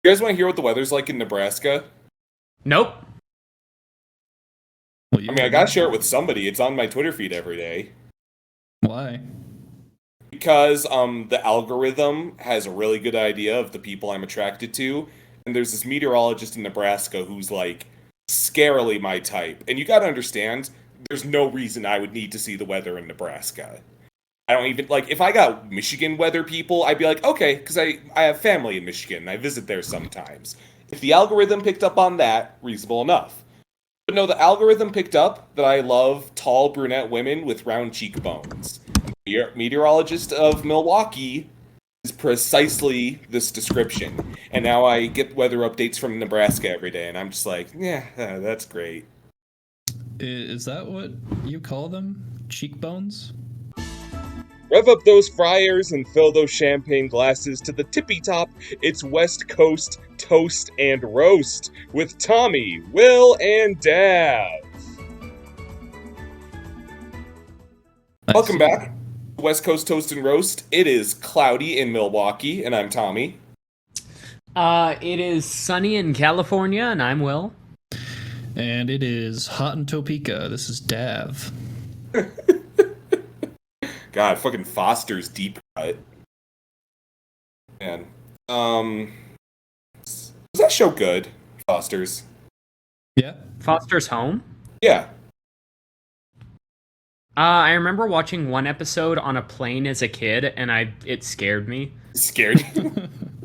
You guys want to hear what the weather's like in Nebraska? Nope. Well, I mean, I gotta share it with somebody. It's on my Twitter feed every day. Why? Because the algorithm has a really good idea of the people I'm attracted to, and there's this meteorologist in Nebraska who's like scarily my type. And you gotta understand, there's no reason I would need to see the weather in Nebraska. I don't even like if I got Michigan weather people, I'd be like, okay, because I have family in Michigan and I visit there sometimes. If the algorithm picked up on that, reasonable enough. But no, the algorithm picked up that I love tall brunette women with round cheekbones. The meteorologist of Milwaukee is precisely this description. And now I get weather updates from Nebraska every day, and I'm just like, yeah, that's great. Is that what you call them? Cheekbones? Rev up those fryers and fill those champagne glasses to the tippy top. It's West Coast Toast and Roast with Tommy, Will, and Dav. Welcome back to West Coast Toast and Roast. It is cloudy in Milwaukee, and I'm Tommy. It is sunny in California, and I'm Will. And it is hot in Topeka. This is Dav. God, fucking Foster's deep cut. Man. Was that show good? Foster's. Yeah? Foster's Home? Yeah. I remember watching one episode on a plane as a kid, and it scared me. Scared.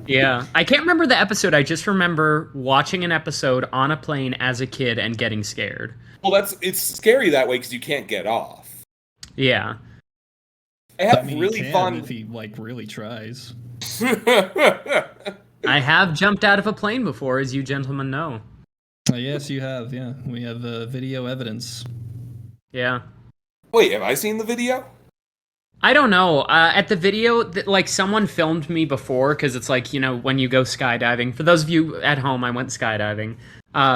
Yeah. I can't remember the episode, I just remember watching an episode on a plane as a kid and getting scared. Well, it's scary that way because you can't get off. Yeah. I have I mean, really he can fun. if he really tries. I have jumped out of a plane before, as you gentlemen know. Yes, you have. Yeah, we have video evidence. Yeah. Wait, have I seen the video? I don't know. At the video, like, someone filmed me before, because it's like, when you go skydiving. For those of you at home, I went skydiving.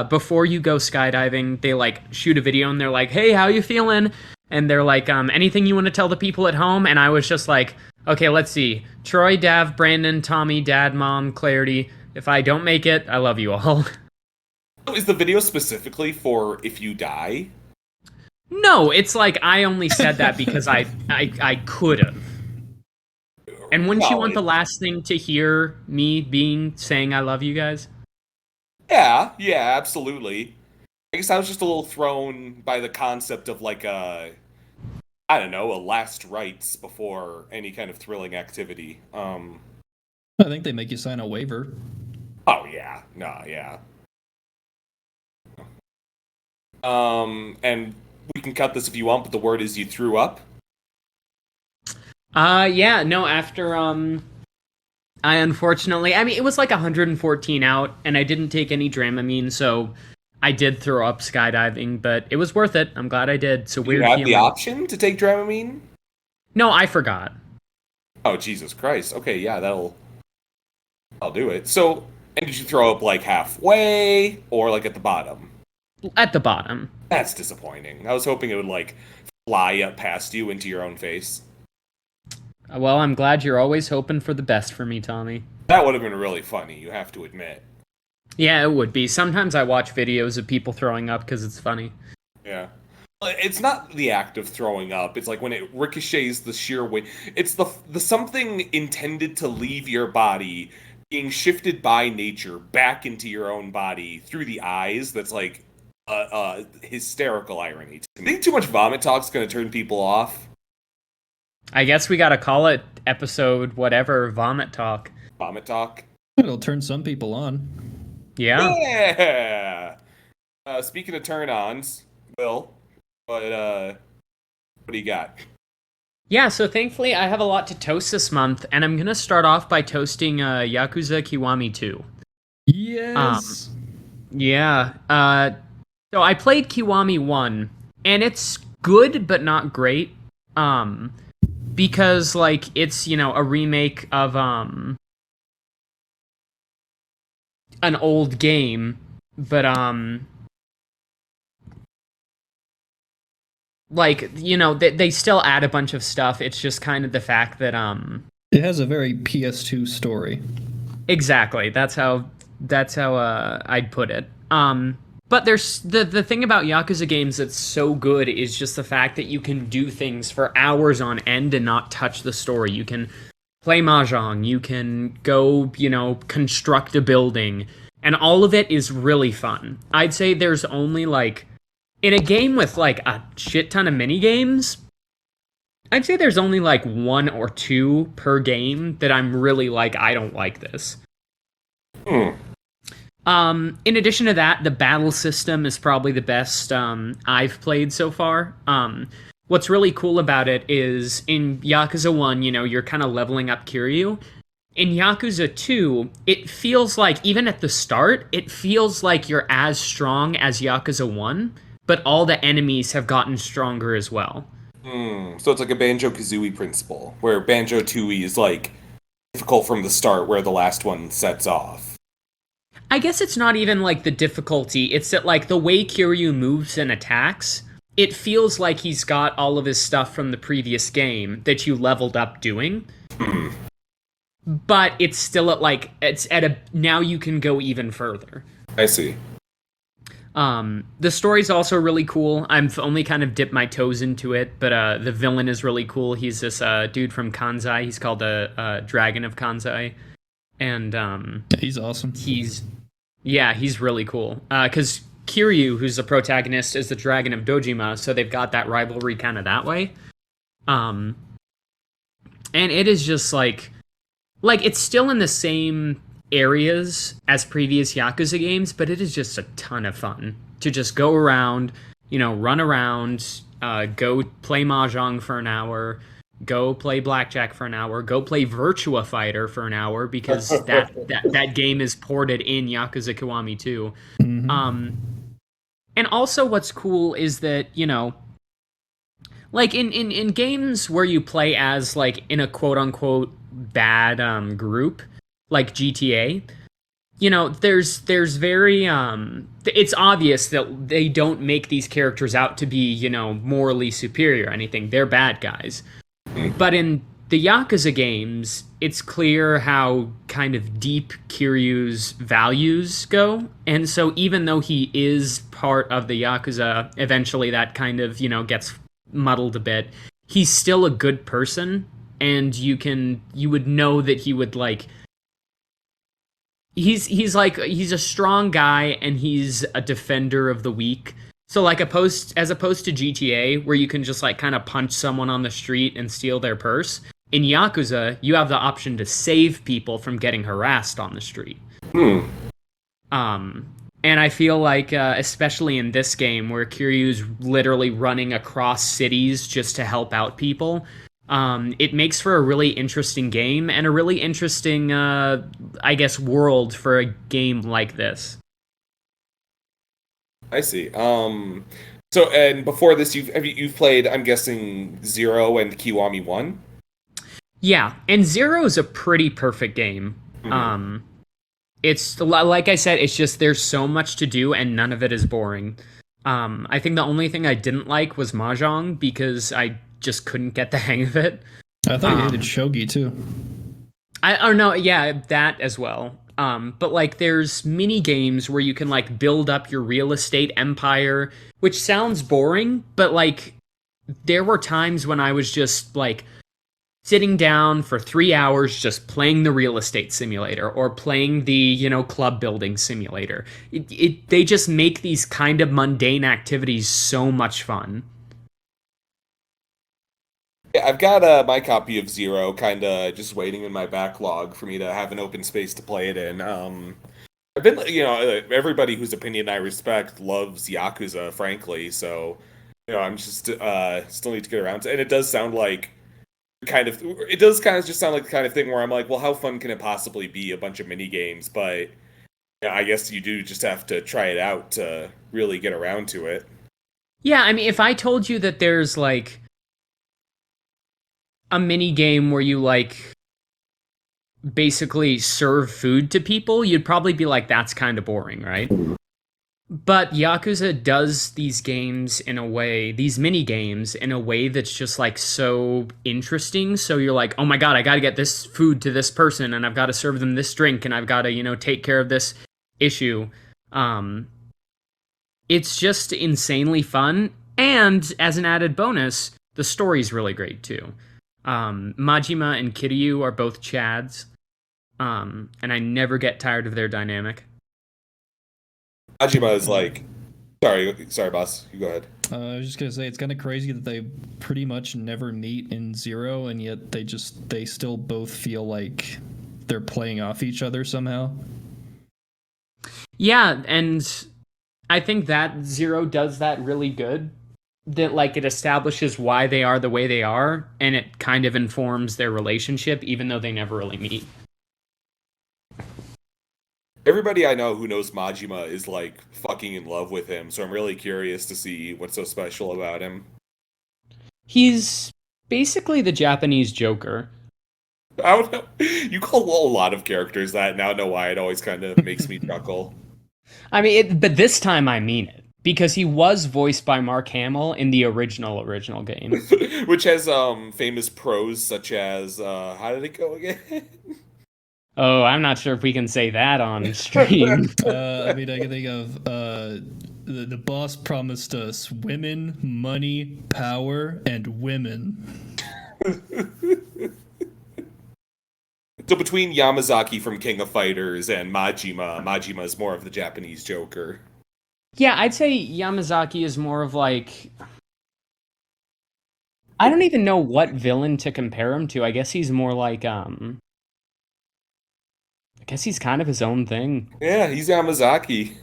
Before you go skydiving, they, like, shoot a video, and they're like, hey, how you feeling? And they're like, anything you want to tell the people at home? And I was just like, okay, let's see. Troy, Dav, Brandon, Tommy, Dad, Mom, Clarity. If I don't make it, I love you all. Is the video specifically for if you die? No, it's like I only said that because I could have. And wouldn't you want the last thing to hear me saying I love you guys? Yeah, absolutely. I guess I was just a little thrown by the concept of like a last rites before any kind of thrilling activity. I think they make you sign a waiver. Oh yeah, yeah. And we can cut this if you want, but the word is you threw up. Yeah, no, after, I unfortunately, it was like 114 out, and I didn't take any Dramamine, so I did throw up skydiving, but it was worth it. I'm glad I did. So weird. You had the option to take Dramamine? No, I forgot. Oh, Jesus Christ. Okay, yeah, I'll do it. So, and did you throw up like halfway, or like at the bottom? At the bottom. That's disappointing. I was hoping it would like fly up past you into your own face. Well, I'm glad you're always hoping for the best for me, Tommy. That would have been really funny, you have to admit. Yeah, it would be. Sometimes I watch videos of people throwing up because it's funny. Yeah. It's not the act of throwing up. It's like when it ricochets the sheer weight. It's the something intended to leave your body being shifted by nature back into your own body through the eyes. That's like hysterical irony. I think too much vomit talk's going to turn people off. I guess we gotta call it episode whatever, Vomit Talk. Vomit talk? It'll turn some people on. Yeah. Yeah! Speaking of turn-ons, Will, what do you got? Yeah, so thankfully I have a lot to toast this month, and I'm gonna start off by toasting Yakuza Kiwami 2. Yes! Yeah. So I played Kiwami 1, and it's good, but not great. Because, like, it's, a remake of, an old game, but, like, they still add a bunch of stuff. It's just kind of the fact that, It has a very PS2 story. exactly, that's how That's how I'd put it. But there's the thing about Yakuza games that's so good is just the fact that you can do things for hours on end and not touch the story. You can play mahjong, you can go, construct a building, and all of it is really fun. I'd say there's only like in a game with like a shit ton of mini games, I'd say there's only like one or two per game that I'm really like, I don't like this. In addition to that, the battle system is probably the best I've played so far. What's really cool about it is in Yakuza 1, you're kind of leveling up Kiryu. In Yakuza 2, it feels like, even at the start, it feels like you're as strong as Yakuza 1, but all the enemies have gotten stronger as well. So it's like a Banjo-Kazooie principle, where Banjo-Tooie is like difficult from the start, where the last one sets off. I guess it's not even like the difficulty, it's that like the way Kiryu moves and attacks, it feels like he's got all of his stuff from the previous game that you leveled up doing. But it's still at like, it's at a, now you can go even further. I see. The story's also really cool. I've only kind of dipped my toes into it, but the villain is really cool. He's this dude from Kansai. He's called the Dragon of Kansai. And he's awesome. He's really cool. Because Kiryu, who's the protagonist, is the Dragon of Dojima, so they've got that rivalry kind of that way. And it is just like it's still in the same areas as previous Yakuza games, but it is just a ton of fun to just go around, run around, go play Mahjong for an hour, go play Blackjack for an hour, go play Virtua Fighter for an hour, because that game is ported in Yakuza Kiwami too. Mm-hmm. And also what's cool is that, like in games where you play as like in a quote unquote bad group, like GTA, there's very it's obvious that they don't make these characters out to be, morally superior or anything. They're bad guys. But in the Yakuza games, it's clear how kind of deep Kiryu's values go. And so even though he is part of the Yakuza, eventually that kind of, gets muddled a bit. He's still a good person, and you would know that he would like, he's a strong guy, and he's a defender of the weak. So like as opposed to GTA, where you can just like kind of punch someone on the street and steal their purse, in Yakuza you have the option to save people from getting harassed on the street. And I feel like, especially in this game where Kiryu's literally running across cities just to help out people, it makes for a really interesting game and a really interesting, I guess, world for a game like this. I see. So, and before this, you've played, I'm guessing, 0 and Kiwami 1? Yeah, and 0 is a pretty perfect game. Mm-hmm. It's, like I said, it's just there's so much to do and none of it is boring. I think the only thing I didn't like was Mahjong, because I just couldn't get the hang of it. I thought you hated Shogi, too. That as well. But like there's mini games where you can like build up your real estate empire, which sounds boring, but like there were times when I was just like sitting down for 3 hours just playing the real estate simulator or playing the, club building simulator. They just make these kind of mundane activities so much fun. Yeah, I've got my copy of 0 kind of just waiting in my backlog for me to have an open space to play it in. I've been, everybody whose opinion I respect loves Yakuza, frankly, so, I'm just still need to get around to it. And it does sound like just sound like the kind of thing where I'm like, well, how fun can it possibly be? A bunch of mini games, but I guess you do just have to try it out to really get around to it. Yeah, I mean, if I told you that there's like a mini game where you like basically serve food to people, you'd probably be like, that's kind of boring, right? But Yakuza does these mini games in a way that's just like so interesting. So you're like, oh my god, I gotta get this food to this person, and I've got to serve them this drink, and I've got to, take care of this issue. It's just insanely fun, and as an added bonus, the story's really great too. Majima and Kiryu are both Chads, and I never get tired of their dynamic. Ajima is like, sorry, boss. You go ahead. I was just gonna say it's kind of crazy that they pretty much never meet in Zero, and yet they still both feel like they're playing off each other somehow. Yeah, and I think that Zero does that really good. That like it establishes why they are the way they are, and it kind of informs their relationship, even though they never really meet. Everybody I know who knows Majima is like fucking in love with him, so I'm really curious to see what's so special about him. He's basically the Japanese Joker. I don't know. You call a lot of characters that. Now I know why it always kind of makes me chuckle. I mean, but this time I mean it because he was voiced by Mark Hamill in the original game. Which has famous pros such as how did it go again? Oh, I'm not sure if we can say that on stream. I mean, I can think of the boss promised us women, money, power, and women. So between Yamazaki from King of Fighters and Majima is more of the Japanese Joker. Yeah, I'd say Yamazaki is more of like I don't even know what villain to compare him to. I guess he's more like I guess he's kind of his own thing. Yeah, he's Yamazaki.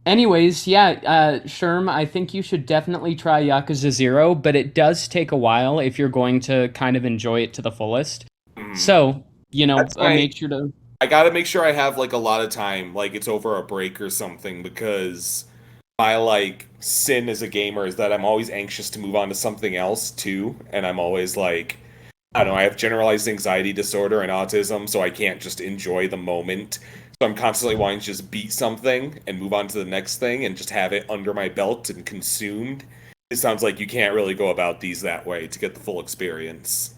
Anyways, yeah, Sherm, I think you should definitely try Yakuza 0, but it does take a while if you're going to kind of enjoy it to the fullest. So, make sure to... I gotta make sure I have, like, a lot of time, like, it's over a break or something, because my, like, sin as a gamer is that I'm always anxious to move on to something else, too, and I'm always, like... I don't know, I have generalized anxiety disorder and autism, so I can't just enjoy the moment. So I'm constantly wanting to just beat something and move on to the next thing and just have it under my belt and consumed. It sounds like you can't really go about these that way to get the full experience.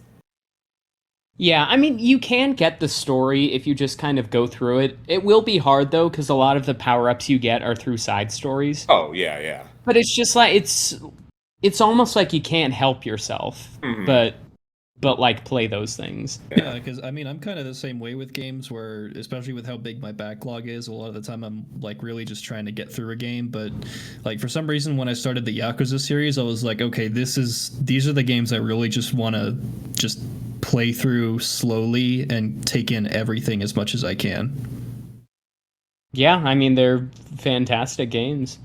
Yeah, I mean, you can get the story if you just kind of go through it. It will be hard, though, because a lot of the power-ups you get are through side stories. Oh, yeah. But it's just like, it's almost like you can't help yourself, but like play those things. Yeah, because I mean, I'm kind of the same way with games where, especially with how big my backlog is, a lot of the time I'm like really just trying to get through a game. But like for some reason, when I started the Yakuza series, I was like, okay, these are the games I really just want to just play through slowly and take in everything as much as I can. Yeah, I mean, they're fantastic games.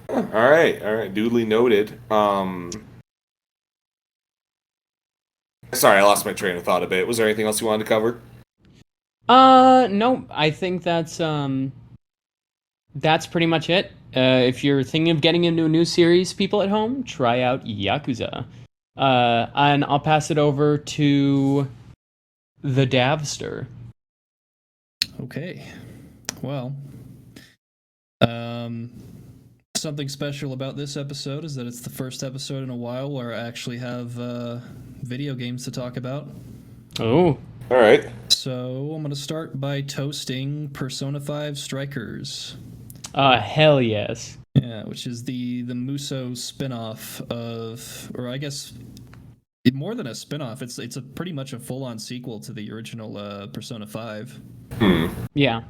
All right, duly noted. Sorry, I lost my train of thought a bit. Was there anything else you wanted to cover? No, I think that's pretty much it. If you're thinking of getting into a new series, people at home, try out Yakuza. And I'll pass it over to the Davster. Okay. Well, something special about this episode is that it's the first episode in a while where I actually have video games to talk about. Oh. All right. So I'm going to start by toasting Persona 5 Strikers. Hell yes. Yeah, which is the Muso spin-off of, or I guess more than a spin-off, it's a pretty much a full-on sequel to the original Persona 5. Yeah.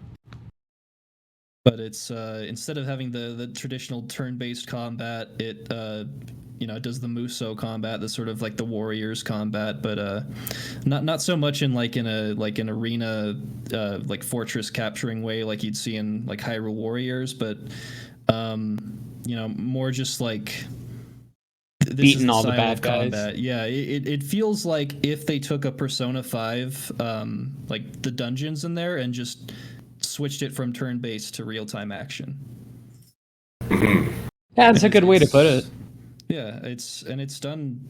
But it's instead of having the traditional turn-based combat, it does the Muso combat, the sort of like the Warriors combat, but not so much in an arena like fortress capturing way like you'd see in like Hyrule Warriors, but more just like beating all the bad guys. Combat. Yeah, it feels like if they took a Persona 5 like the dungeons in there and just switched it from turn-based to real-time action. That's a good way to put it. Yeah, it's done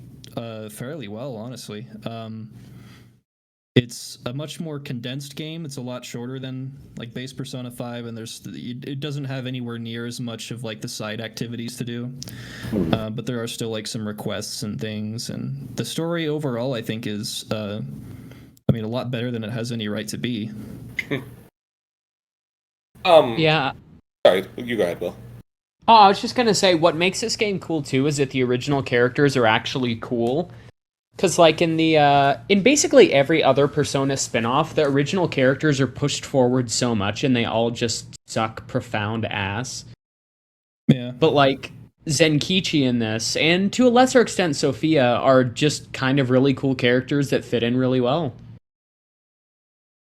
fairly well, honestly. It's a much more condensed game. It's a lot shorter than like base Persona 5, and it doesn't have anywhere near as much of like the side activities to do. But there are still like some requests and things, and the story overall I think is I mean, a lot better than it has any right to be. Yeah. Sorry, you go ahead, Will. Oh, I was just gonna say, what makes this game cool too is that the original characters are actually cool. Cause like in basically every other Persona spinoff, the original characters are pushed forward so much, and they all just suck profound ass. Yeah. But like Zenkichi in this, and to a lesser extent Sophia, are just kind of really cool characters that fit in really well.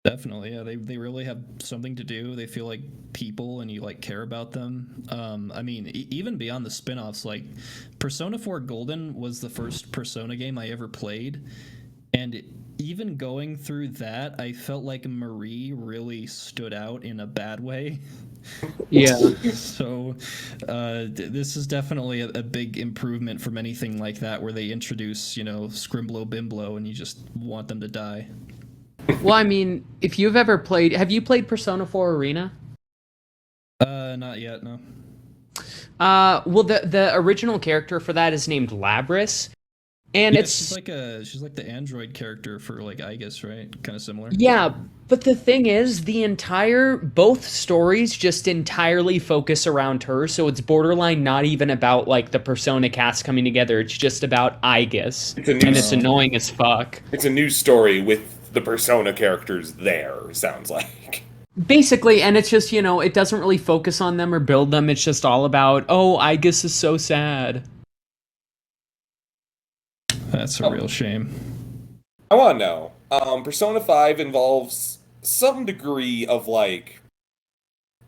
Definitely, yeah. They really have something to do. They feel like people, and you like care about them. I mean, even beyond the spin-offs, like Persona 4 Golden was the first Persona game I ever played, and even going through that, I felt like Marie really stood out in a bad way. Yeah. So, this is definitely a big improvement from anything like that, where they introduce, Scrimblow Bimblow, and you just want them to die. Well, I mean, if you've ever played, have you played Persona 4 Arena? Not yet, no. Well, the original character for that is named Labris, and Yeah, it's she's like the android character for like Aegis, right? Kind of similar. yeah. But the thing is, both stories just entirely focus around her, so it's borderline not even about like the Persona cast coming together. It's just about Aegis, and it's annoying as fuck. It's a new story with the Persona characters there, sounds like. Basically, and it's just, it doesn't really focus on them or build them. It's just all about, oh, Aegis is so sad. That's a real shame. I want to know. Persona 5 involves some degree of, like,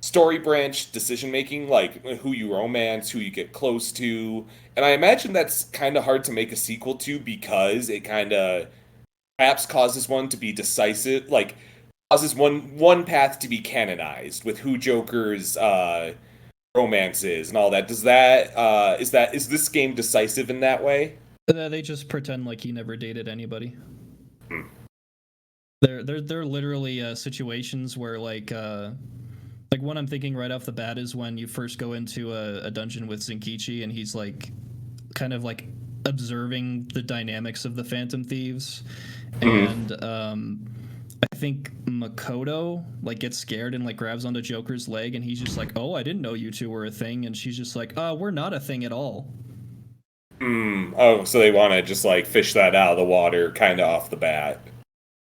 story branch decision making, like who you romance, who you get close to. And I imagine that's kind of hard to make a sequel to because it kind of perhaps causes one to be decisive, like causes one path to be canonized with who Joker's romance is and all that. Does that is this game decisive in that way? They just pretend like he never dated anybody. They're literally situations where like one I'm thinking right off the bat is when you first go into a dungeon with Zenkichi, and he's like kind of like observing the dynamics of the Phantom Thieves, and I think Makoto like gets scared and like grabs onto Joker's leg, and he's just like, "Oh, I didn't know you two were a thing," and she's just like, we're not a thing at all." Oh, so they want to just like fish that out of the water kind of off the bat.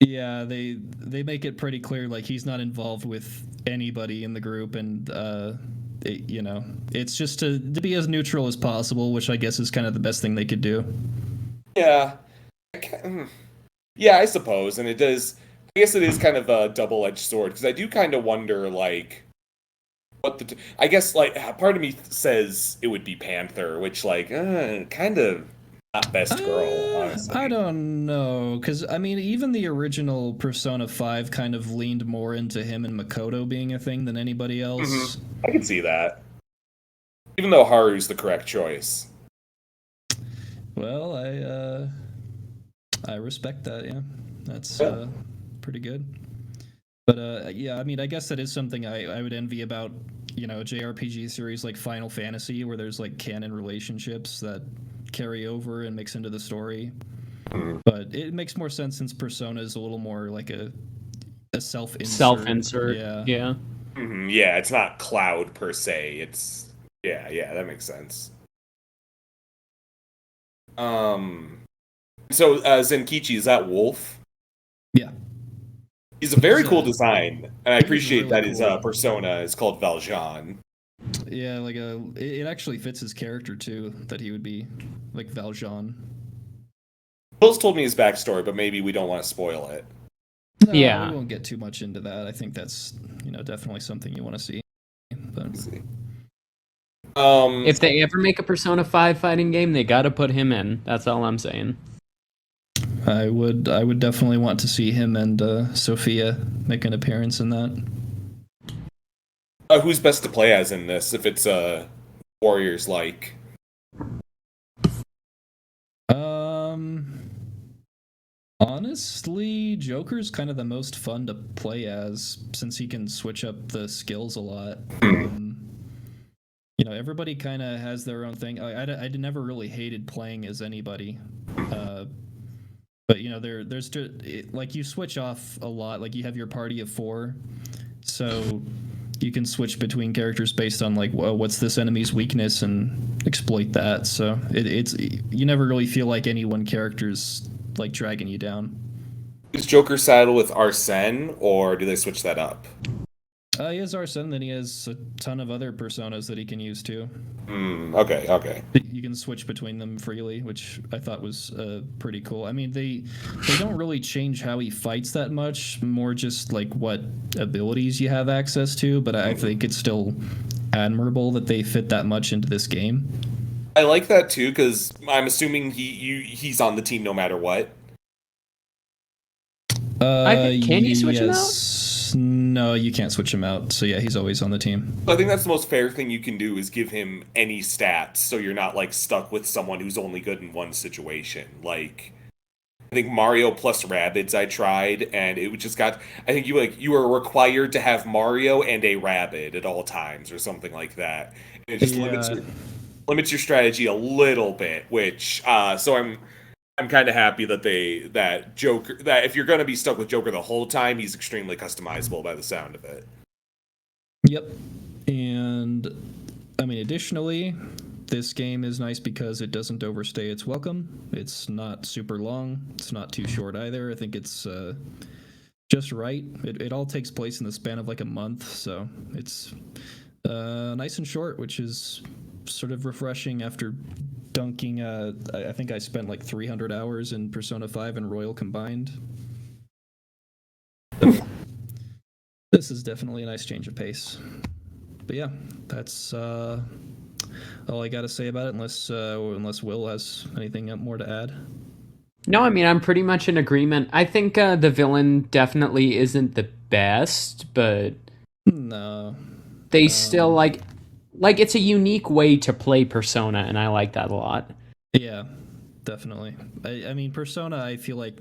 Yeah, they make it pretty clear like he's not involved with anybody in the group, and it's just to be as neutral as possible, which I guess is kind of the best thing they could do. Yeah. Yeah, I suppose, and it does. I guess it is kind of a double-edged sword because I do kind of wonder, like, what the. I guess, like, part of me says it would be Panther, which, like, kind of not best girl, honestly. I don't know, because I mean, even the original Persona 5 kind of leaned more into him and Makoto being a thing than anybody else. I can see that, even though Haru's the correct choice. Well, I respect that. Yeah, that's pretty good. But yeah, I mean, I guess that is something I would envy about a JRPG series like Final Fantasy, where there's like canon relationships that carry over and mix into the story. But it makes more sense since Persona is a little more like a self-insert. Self-insert. Yeah. Yeah, it's not Cloud per se. It's yeah, that makes sense. So Zenkichi, is that Wolf? Yeah. He's a very cool design, and I appreciate really that his cool. persona is called Valjean. Yeah, like it actually fits his character too, that he would be like Valjean. Will's told me his backstory, but maybe we don't want to spoil it. No, Yeah. we won't get too much into that. I think that's definitely something you want to see. But If they ever make a Persona 5 fighting game, they gotta put him in. That's all I'm saying. I would definitely want to see him and Sophia make an appearance in that. Who's best to play as in this? If it's Warriors like. Honestly, Joker's kind of the most fun to play as since he can switch up the skills a lot. Everybody kind of has their own thing. I never really hated playing as anybody. But there's like you switch off a lot. Like you have your party of 4, so you can switch between characters based on like what's this enemy's weakness and exploit that. So it's you never really feel like any one character's like dragging you down. Is Joker saddled with Arsene, or do they switch that up? He has Arsene, then he has a ton of other personas that he can use too. Okay. You can switch between them freely, which I thought was pretty cool. I mean, they don't really change how he fights that much, more just like what abilities you have access to, but I think it's still admirable that they fit that much into this game. I like that too, because I'm assuming he's on the team no matter what. Can you switch him out? No, you can't switch him out. So yeah, he's always on the team. I think that's the most fair thing you can do is give him any stats, so you're not like stuck with someone who's only good in one situation. Like, I think Mario plus Rabbids I tried, and it just got. I think you were required to have Mario and a Rabbid at all times, or something like that. And it just limits your strategy a little bit. Which so I'm kind of happy that Joker, that if you're going to be stuck with Joker the whole time, he's extremely customizable by the sound of it. Yep. And I mean, additionally, this game is nice because it doesn't overstay its welcome. It's not super long. It's not too short either. I think it's just right. It all takes place in the span of like a month, so it's nice and short, which is sort of refreshing after dunking. I think I spent like 300 hours in Persona 5 and Royal combined. This is definitely a nice change of pace. But yeah, that's all I got to say about it, unless Will has anything more to add. No, I mean, I'm pretty much in agreement. I think the villain definitely isn't the best, but no, they still like it's a unique way to play Persona, and I like that a lot. Yeah, definitely. I mean, Persona, I feel like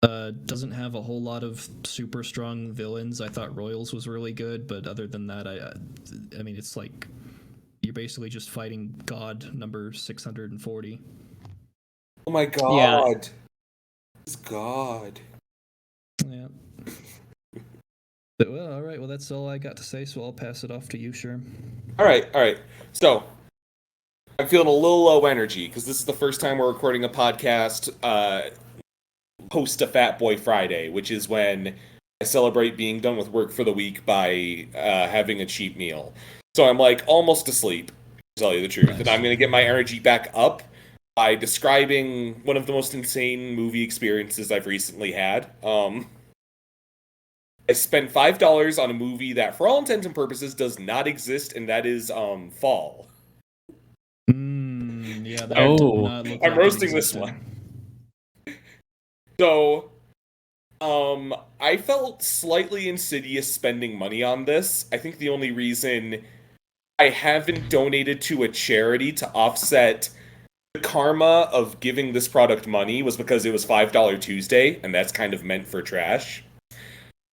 doesn't have a whole lot of super strong villains. I thought Royals was really good, but other than that, I mean, it's like you're basically just fighting God number 640. Oh my God! Yeah. It's God. Yeah. But, well, all right. Well, that's all I got to say, so I'll pass it off to you, Sherm. All right. So I'm feeling a little low energy because this is the first time we're recording a podcast post a Fat Boy Friday, which is when I celebrate being done with work for the week by having a cheap meal. So I'm like almost asleep, to tell you the truth. Nice. And I'm going to get my energy back up by describing one of the most insane movie experiences I've recently had. I spent $5 on a movie that, for all intents and purposes, does not exist, and that is Fall. Yeah. That I'm roasting this one. So, I felt slightly insidious spending money on this. I think the only reason I haven't donated to a charity to offset the karma of giving this product money was because it was $5 Tuesday, and that's kind of meant for trash.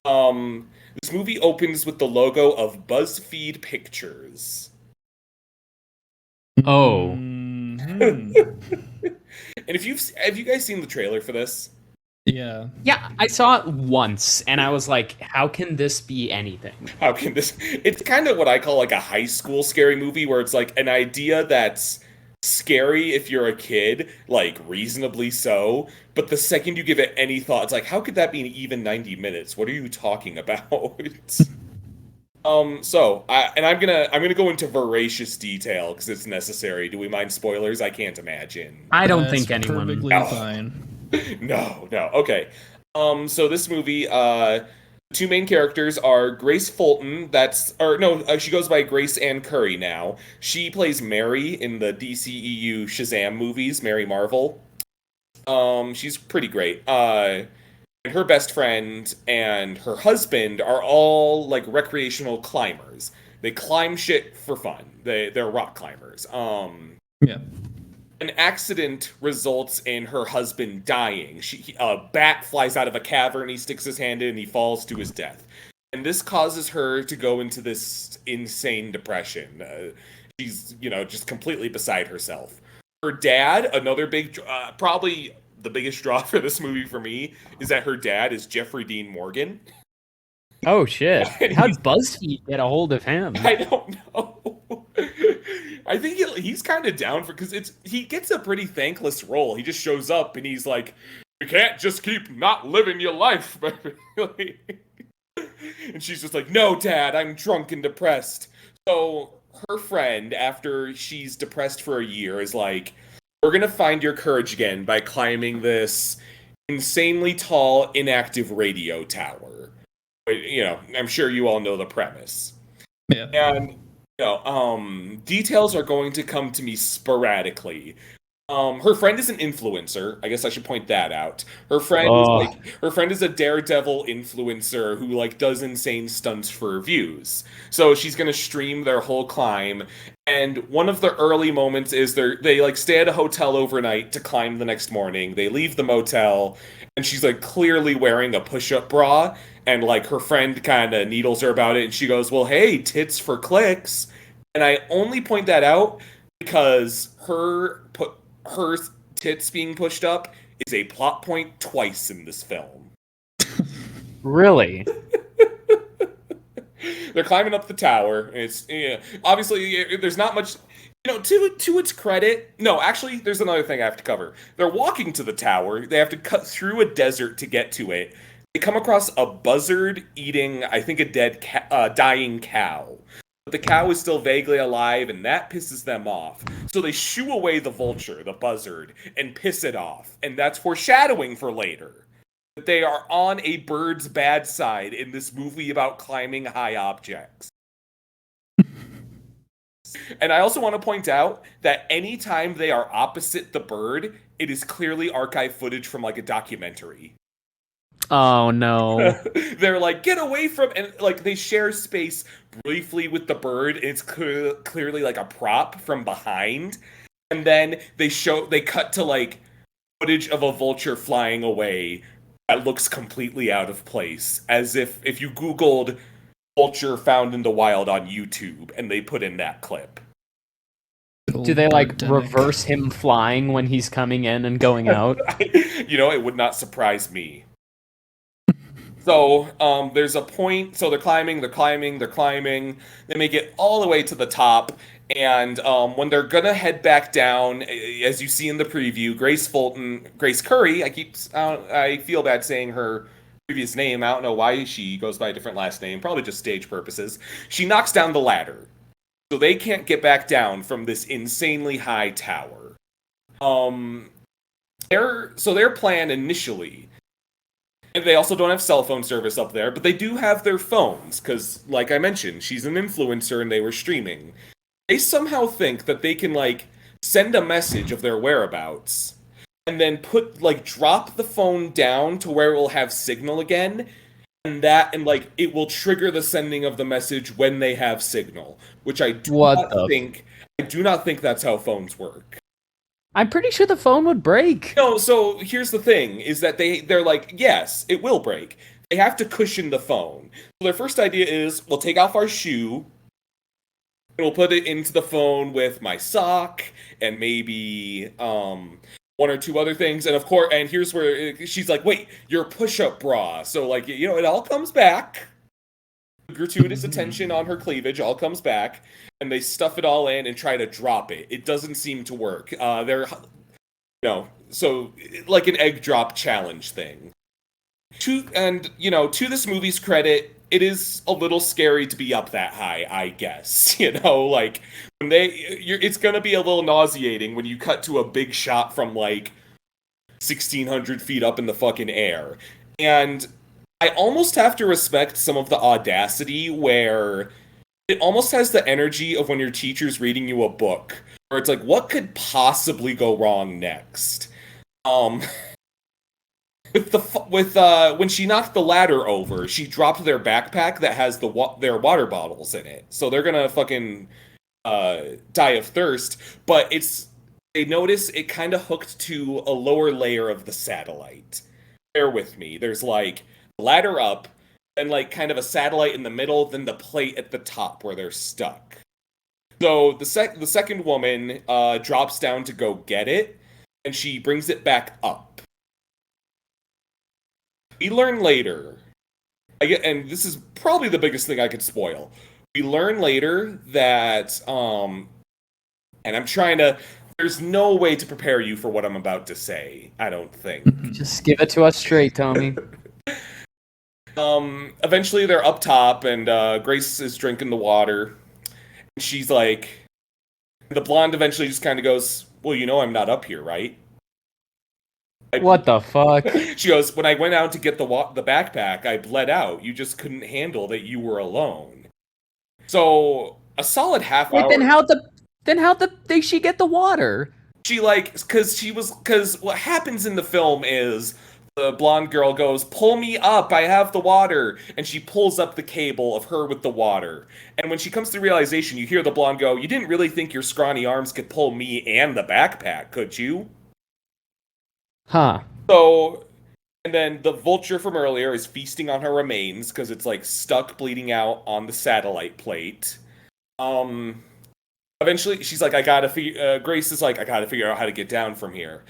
This movie opens with the logo of BuzzFeed Pictures. Oh. And have you guys seen the trailer for this? Yeah. Yeah, I saw it once, and I was like, how can this be anything? How can this... It's kind of what I call like a high school scary movie, where it's like an idea that's scary if you're a kid, like reasonably so, but the second you give it any thought, it's like, how could that be even 90 minutes? What are you talking about? I'm gonna go into voracious detail because it's necessary. Do we mind spoilers? I can't imagine. I don't think anyone. Perfectly fine. No. Okay. So this movie, two main characters are Grace Fulton. She goes by Grace Ann Curry now. She plays Mary in the DCEU Shazam movies, Mary Marvel. She's pretty great. And her best friend and her husband are all like recreational climbers. They climb shit for fun. They're rock climbers. Yeah. An accident results in her husband dying. A bat flies out of a cavern, he sticks his hand in, and he falls to his death. And this causes her to go into this insane depression. She's, just completely beside herself. Her dad, another big, probably the biggest draw for this movie for me is that her dad is Jeffrey Dean Morgan. Oh shit! And How'd BuzzFeed get a hold of him? I don't know. I think he's kind of down for, because he gets a pretty thankless role. He just shows up and he's like, "You can't just keep not living your life." And she's just like, "No, Dad, I'm drunk and depressed." So her friend, after she's depressed for a year, is like, "We're gonna find your courage again by climbing this insanely tall, inactive radio tower." You know, I'm sure you all know the premise. Yeah. And details are going to come to me sporadically. Her friend is an influencer. I guess I should point that out. Her friend is a daredevil influencer who like does insane stunts for views. So she's gonna stream their whole climb. And one of the early moments is they like stay at a hotel overnight to climb the next morning. They leave the motel, and she's like clearly wearing a push-up bra. And like her friend kind of needles her about it, and she goes, "Well, hey, tits for clicks." And I only point that out because her tits being pushed up is a plot point twice in this film. Really? They're climbing up the tower. And it's obviously there's not much. To its credit, no, actually, there's another thing I have to cover. They're walking to the tower. They have to cut through a desert to get to it. They come across a buzzard eating, I think, a dying cow. But the cow is still vaguely alive, and that pisses them off. So they shoo away the vulture, the buzzard, and piss it off. And that's foreshadowing for later. That they are on a bird's bad side in this movie about climbing high objects. And I also want to point out that anytime they are opposite the bird, it is clearly archive footage from like a documentary. Oh no. They're like, "Get away from," and like they share space briefly with the bird, and it's clearly like a prop from behind. And then they cut to like footage of a vulture flying away that looks completely out of place, as if you Googled vulture found in the wild on YouTube and they put in that clip. Do they like reverse him flying when he's coming in and going out? It would not surprise me. So there's a point. So they're climbing. They make it all the way to the top. And when they're gonna head back down, as you see in the preview, Grace Curry. I feel bad saying her previous name. I don't know why she goes by a different last name. Probably just stage purposes. She knocks down the ladder, so they can't get back down from this insanely high tower. Their plan initially. And they also don't have cell phone service up there, but they do have their phones, because, like I mentioned, she's an influencer and they were streaming. They somehow think that they can, like, send a message of their whereabouts, and then drop the phone down to where it will have signal again, and it will trigger the sending of the message when they have signal, which I do not think that's how phones work. I'm pretty sure the phone would break. No, so here's the thing, is that they're like, yes, it will break. They have to cushion the phone. So their first idea is, we'll take off our shoe, and we'll put it into the phone with my sock, and maybe one or two other things. And of course, and here's where she's like, wait, your push-up bra. So like, it all comes back. Gratuitous attention on her cleavage all comes back, and they stuff it all in and try to drop it. It doesn't seem to work. So like an egg drop challenge thing. To this movie's credit, it is a little scary to be up that high, I guess. Like when it's gonna be a little nauseating when you cut to a big shot from like 1,600 feet up in the fucking air. And I almost have to respect some of the audacity where it almost has the energy of when your teacher's reading you a book, where it's like, what could possibly go wrong next? When she knocked the ladder over, she dropped their backpack that has their water bottles in it, so they're gonna fucking die of thirst. But they notice it kind of hooked to a lower layer of the satellite. Bear with me. There's like ladder up, and like kind of a satellite in the middle, then the plate at the top where they're stuck. So the second woman drops down to go get it, and she brings it back up. We learn later, and this is probably the biggest thing I could spoil. We learn later that, and I'm trying to. There's no way to prepare you for what I'm about to say. I don't think. Just give it to us straight, Tommy. Eventually they're up top, and Grace is drinking the water. And she's like, the blonde eventually just kind of goes, "Well, you know I'm not up here, right?" What the fuck? She goes, "When I went out to get the backpack, I bled out. You just couldn't handle that you were alone." So a solid half Wait, hour. then how did she get the water? She because what happens in the film is the blonde girl goes, "Pull me up, I have the water," and she pulls up the cable of her with the water. And when she comes to realization, you hear the blonde go, "You didn't really think your scrawny arms could pull me and the backpack, could you?" Huh. So, and then the vulture from earlier is feasting on her remains because it's like stuck bleeding out on the satellite plate. Eventually, she's like, Grace is like, "I gotta figure out how to get down from here."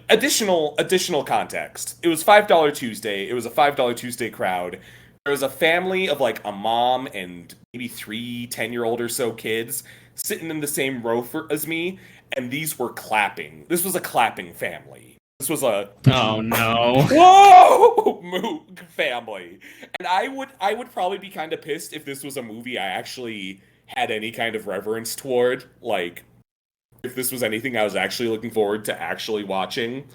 Additional context. It was $5 Tuesday. It was a $5 Tuesday crowd. There was a family of like a mom and maybe 3 10-year-old or so kids sitting in the same row as me, and these were clapping. This was a clapping family. This was a Oh no. whoa Moog family. And I would probably be kind of pissed if this was a movie I actually had any kind of reverence toward. Like, if this was anything I was actually looking forward to actually watching.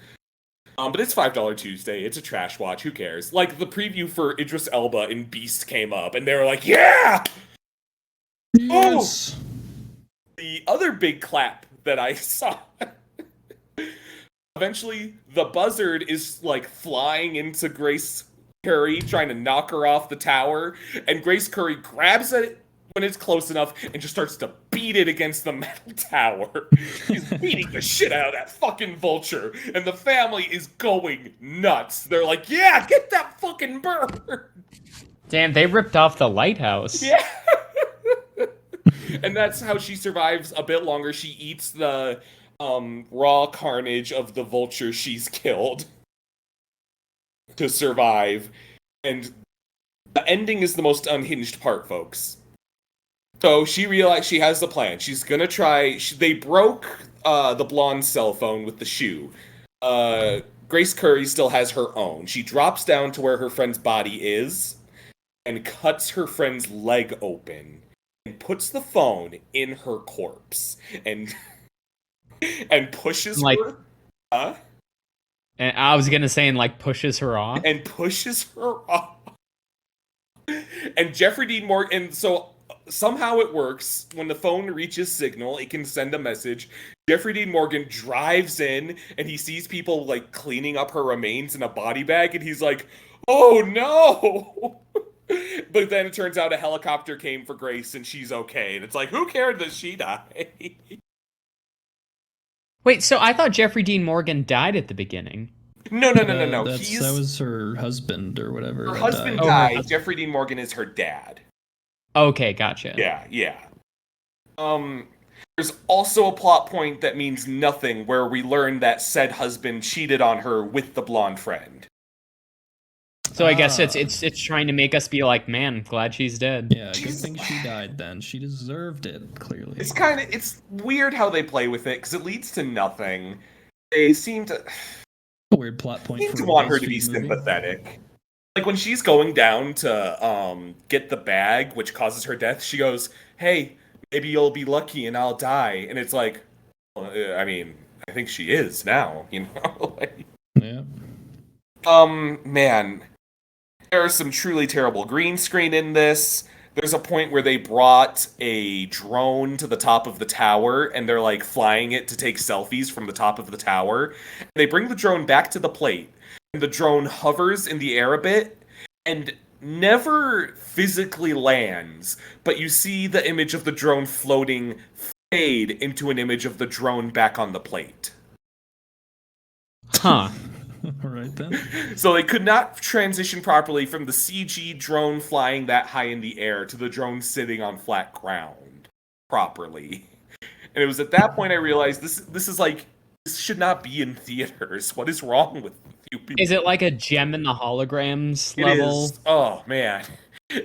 But it's $5 Tuesday. It's a trash watch. Who cares? Like, the preview for Idris Elba in Beast came up, and they were like, "Yeah!" Yes. Oh! The other big clap that I saw. Eventually, the buzzard is, like, flying into Grace Curry, trying to knock her off the tower, and Grace Curry grabs it when it's close enough and just starts to beat it against the metal tower. She's beating the shit out of that fucking vulture, and the family is going nuts. They're like, "Yeah, get that fucking bird!" Damn, they ripped off the lighthouse. Yeah. And that's how she survives a bit longer. She eats the raw carnage of the vulture she's killed to survive. And the ending is the most unhinged part, folks. So she realized she has the plan. She's gonna try. They broke the blonde's cell phone with the shoe. Grace Curry still has her own. She drops down to where her friend's body is and cuts her friend's leg open and puts the phone in her corpse and pushes Like- her. Huh? And I was gonna say, and like pushes her off. And pushes her off. And Jeffrey Dean Morgan. And so somehow it works. When the phone reaches signal, it can send a message. Jeffrey Dean Morgan drives in, and he sees people like cleaning up her remains in a body bag, and he's like, "Oh no!" But then it turns out a helicopter came for Grace, and she's okay. And it's like, who cared that she died? Wait, so I thought Jeffrey Dean Morgan died at the beginning. No. That was her husband or whatever. Her that husband died. died. her husband. Jeffrey Dean Morgan is her dad. Okay, gotcha. Yeah. There's also a plot point that means nothing where we learn that said husband cheated on her with the blonde friend. So I guess it's trying to make us be like, man, glad she's dead. Yeah, good thing she died then. She deserved it, clearly. It's weird how they play with it, because it leads to nothing. They seem to A weird plot point for a want her to be BuzzFeed movie. sympathetic. Like, when she's going down to get the bag, which causes her death, she goes, "Hey, maybe you'll be lucky and I'll die." And it's like, well, I mean, I think she is now, you know? Like, Yeah. man, there's some truly terrible green screen in this. There's a point where they brought a drone to the top of the tower, and they're like flying it to take selfies from the top of the tower. And they bring the drone back to the plate, and the drone hovers in the air a bit and never physically lands, but you see the image of the drone floating fade into an image of the drone back on the plate. Huh. All right then. So they could not transition properly from the CG drone flying that high in the air to the drone sitting on flat ground properly. And it was at that point I realized this should not be in theaters. What is wrong with Is it like a gem in the holograms It level? is. Oh man.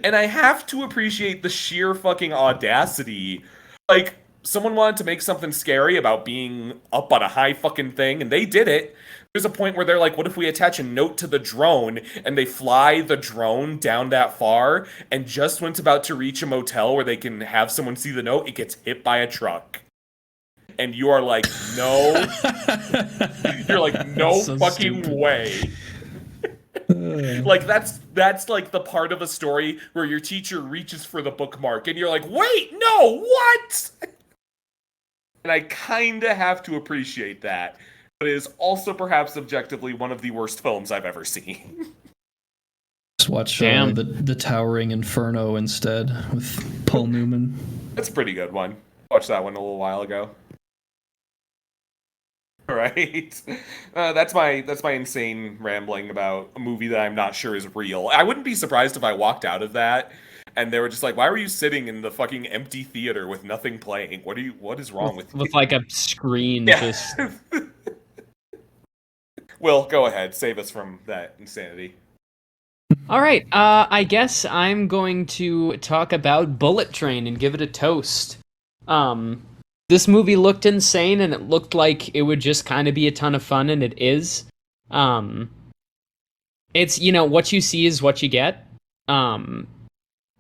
And I have to appreciate the sheer fucking audacity. Like, someone wanted to make something scary about being up on a high fucking thing, and they did it. There's a point where they're like, what if we attach a note to the drone, and they fly the drone down that far, and just when it's about to reach a motel where they can have someone see the note, it gets hit by a truck. And you are like, no. You're like, no So fucking stupid. way. Like that's like the part of a story where your teacher reaches for the bookmark and you're like, wait, no, what? And I kinda have to appreciate that. But it is also perhaps objectively one of the worst films I've ever seen. Just watch Damn. the Towering Inferno instead with Paul Newman. That's a pretty good one. Watched that one a little while ago. Right. That's my insane rambling about a movie that I'm not sure is real. I wouldn't be surprised if I walked out of that and they were just like, "Why were you sitting in the fucking empty theater with nothing playing? What is wrong with you?" With like a screen Yeah. just Will, go ahead. Save us from that insanity. All right, I guess I'm going to talk about Bullet Train and give it a toast. This movie looked insane, and it looked like it would just kind of be a ton of fun, and it is. It's, what you see is what you get. And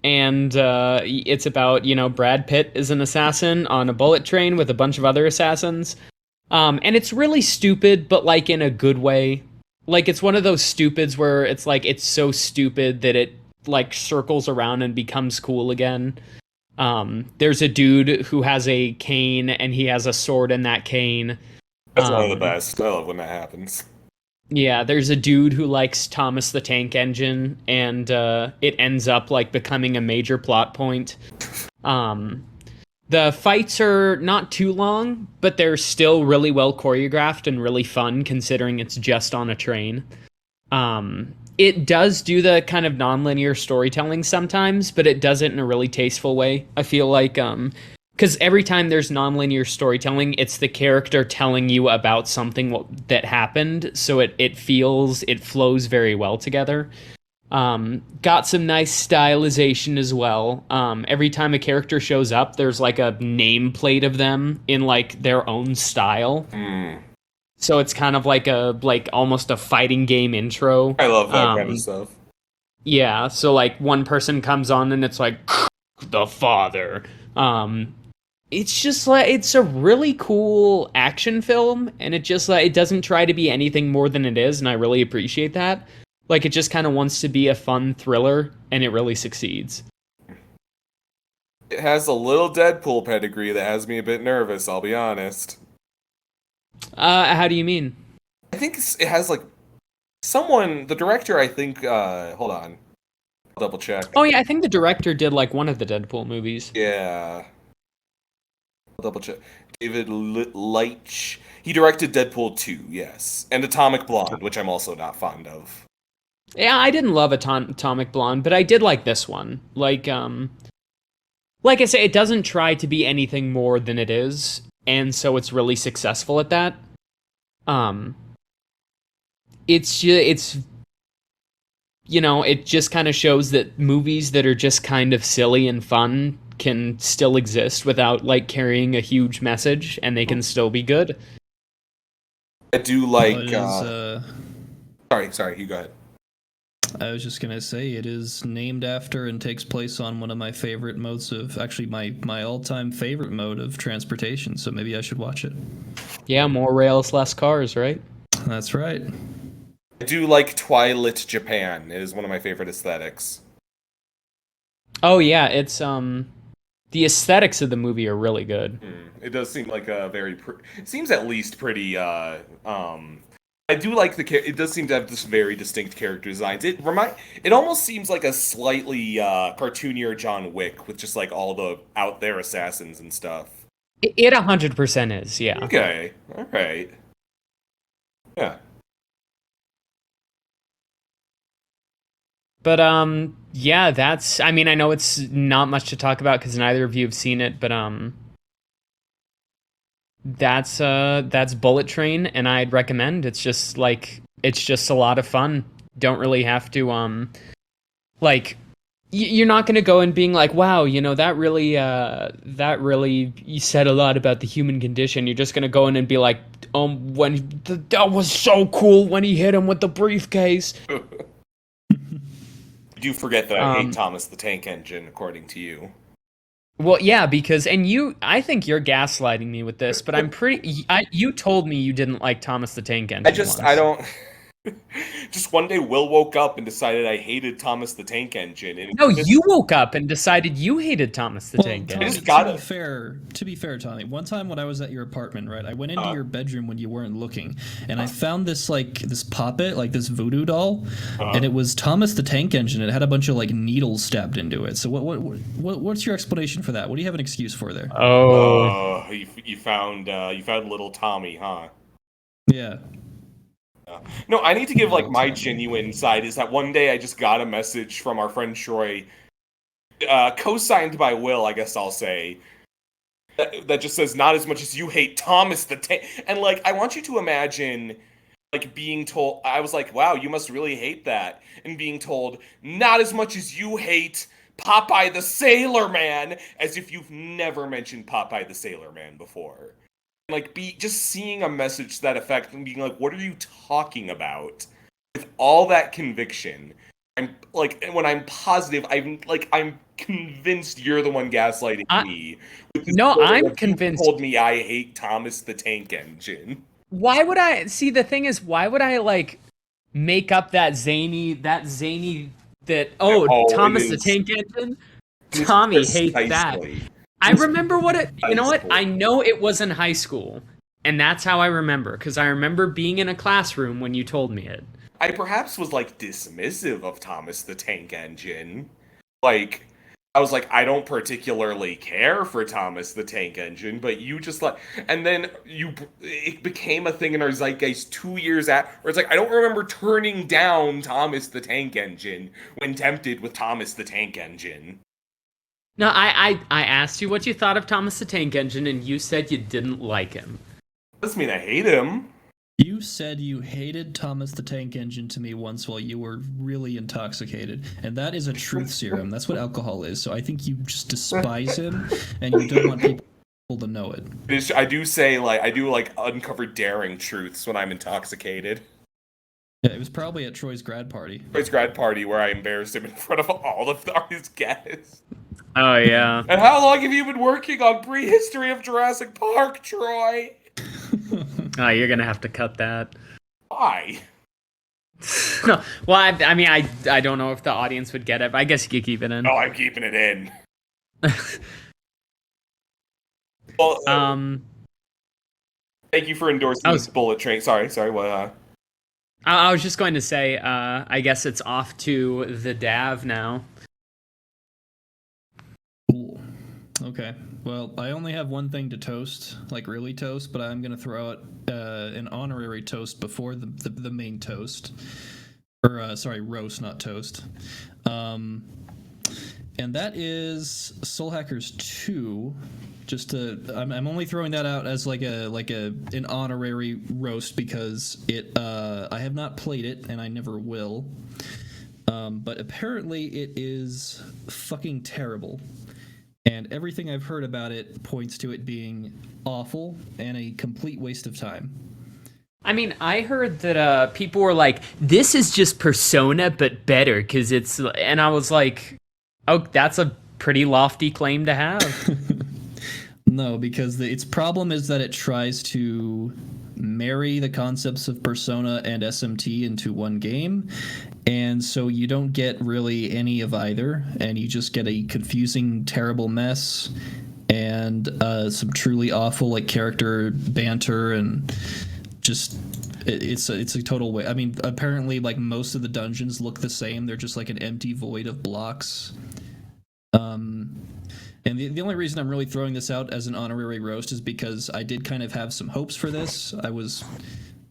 it's about, Brad Pitt is an assassin on a bullet train with a bunch of other assassins. And it's really stupid, but like in a good way. Like, it's one of those stupids where it's like, it's so stupid that it like circles around and becomes cool again. There's a dude who has a cane and he has a sword in that cane. That's one of the best. I love when that happens. Yeah, there's a dude who likes Thomas the Tank Engine, and it ends up like becoming a major plot point. The fights are not too long, but they're still really well choreographed and really fun considering it's just on a train. It does do the kind of nonlinear storytelling sometimes, but it does it in a really tasteful way. I feel like, because every time there's nonlinear storytelling, it's the character telling you about something that happened, so it flows very well together. Got some nice stylization as well. Every time a character shows up, there's like a nameplate of them in like their own style. So it's kind of like almost a fighting game intro. I love that kind of stuff. Yeah, so like one person comes on and it's like the father. It's just like it's a really cool action film, and it just like it doesn't try to be anything more than it is, and I really appreciate that. Like, it just kind of wants to be a fun thriller, and it really succeeds. It has a little Deadpool pedigree that has me a bit nervous, I'll be honest. How do you mean? I think it has, like, the director, I think, hold on. I'll double check. Oh, yeah, I think the director did, like, one of the Deadpool movies. Yeah. I'll double check. David Leitch. He directed Deadpool 2, yes. And Atomic Blonde, which I'm also not fond of. Yeah, I didn't love Atomic Blonde, but I did like this one. Like I say, it doesn't try to be anything more than it is, and so it's really successful at that. It just kind of shows that movies that are just kind of silly and fun can still exist without like carrying a huge message, and they can still be good. I do like. Sorry, you go ahead. I was just gonna say it is named after and takes place on one of my favorite modes of actually my all-time favorite mode of transportation. So maybe I should watch it. Yeah, more rails, less cars, right? That's right. I do like Twilight Japan. It is one of my favorite aesthetics. Oh yeah, it's the aesthetics of the movie are really good. It does seem like a very it seems at least pretty I do like it does seem to have this very distinct character designs. It almost seems like a slightly cartoonier John Wick with just like all the out there assassins and stuff. It 100% is, yeah. Okay. All right. Yeah. But yeah, I mean, I know it's not much to talk about because neither of you have seen it, but that's Bullet Train, and I'd recommend. It's just like it's just a lot of fun. Don't really have to like you're not going to go and being like, wow, that really you said a lot about the human condition. You're just going to go in and be like, that was so cool when he hit him with the briefcase. You do forget that I hate Thomas the Tank Engine, according to you. Well, yeah, because I think you're gaslighting me with this, but you told me you didn't like Thomas the Tank Engine. I don't. Just one day, Will woke up and decided I hated Thomas the Tank Engine. And no, you woke up and decided you hated Thomas the Tank Tommy, Engine. To be fair, Tommy, one time when I was at your apartment, right, I went into your bedroom when you weren't looking, and I found this puppet, like this voodoo doll, and it was Thomas the Tank Engine. It had a bunch of like needles stabbed into it. So what's your explanation for that? What do you have an excuse for there? You found little Tommy, huh? Yeah. No, I need to give like my genuine side is that one day I just got a message from our friend Troy, co-signed by Will, I guess I'll say, that just says, not as much as you hate Thomas the Tank. And like, I want you to imagine like being told, I was like, wow, you must really hate that. And being told, not as much as you hate Popeye the Sailor Man, as if you've never mentioned Popeye the Sailor Man before. Like, just seeing a message to that effect and being like, what are you talking about? With all that conviction, I'm like, when I'm positive, I'm convinced you're the one gaslighting me. I'm convinced. You told me I hate Thomas the Tank Engine. Why would I see? The thing is, why would I like make up that zany Thomas the Tank Engine? Tommy hates that. I remember you know what? I know it was in high school, and that's how I remember, because I remember being in a classroom when you told me it. I perhaps was, like, dismissive of Thomas the Tank Engine. Like, I was like, I don't particularly care for Thomas the Tank Engine, but you just, like... And then it became a thing in our zeitgeist 2 years after, where it's like, I don't remember turning down Thomas the Tank Engine when tempted with Thomas the Tank Engine. No, I asked you what you thought of Thomas the Tank Engine, and you said you didn't like him. Doesn't mean I hate him. You said you hated Thomas the Tank Engine to me once while you were really intoxicated, and that is a truth serum. That's what alcohol is, so I think you just despise him, and you don't want people to know it. I do uncover daring truths when I'm intoxicated. Yeah, it was probably at Troy's grad party. Troy's grad party where I embarrassed him in front of all of his guests. Oh, yeah. And how long have you been working on prehistory of Jurassic Park, Troy? Oh, you're gonna have to cut that. Why? No, well, I mean, I don't know if the audience would get it, but I guess you could keep it in. Oh, I'm keeping it in. Well, thank you for endorsing this bullet train. Sorry, what? I was just going to say, I guess it's off to the Dav now. Cool. Okay. Well, I only have one thing to toast, like really toast, but I'm going to throw out an honorary toast before the main toast. Or, sorry, roast, not toast. And that is Soul Hackers 2. I'm only throwing that out as an honorary roast because I have not played it and I never will. But apparently it is fucking terrible. And everything I've heard about it points to it being awful and a complete waste of time. I mean, I heard that people were like, this is just Persona, but better, because it's... And I was like, oh, that's a pretty lofty claim to have. No, because its problem is that it tries to marry the concepts of Persona and SMT into one game, and so you don't get really any of either, and you just get a confusing, terrible mess, and some truly awful like character banter, and just it's a total way. I mean, apparently, like most of the dungeons look the same; they're just like an empty void of blocks. And the only reason I'm really throwing this out as an honorary roast is because I did kind of have some hopes for this. I was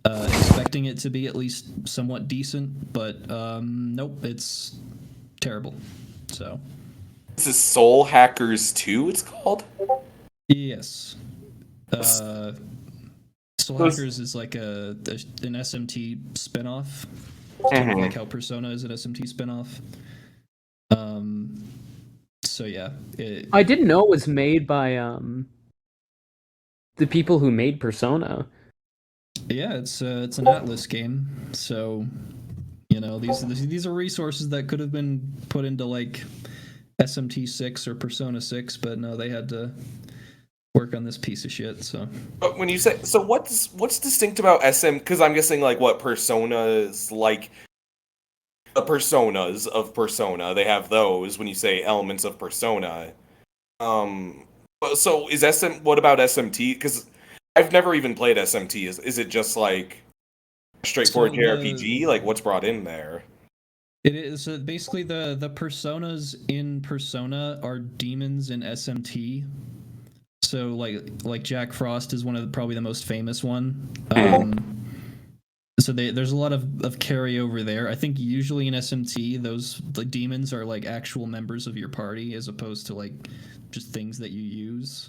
expecting it to be at least somewhat decent, but nope, it's terrible. So this is Soul Hackers 2, it's called? Yes. Soul Hackers is like an SMT spinoff, sort of like how Persona is an SMT spinoff. So yeah, I didn't know it was made by the people who made Persona. yeah, it's an Atlas game. So these are resources that could have been put into like SMT 6 or Persona 6, but no, they had to work on this piece of shit. So, but when you say what's distinct about SM? Because I'm guessing like what Personas like the personas of Persona, they have those. When you say elements of Persona, so is SM? What about SMT? Because I've never even played SMT. Is it just like a straightforward JRPG? Like what's brought in there? It is basically the personas in Persona are demons in SMT. So like Jack Frost is one of probably the most famous one. So there's a lot of carryover there. I think usually in SMT those demons are like actual members of your party as opposed to like just things that you use.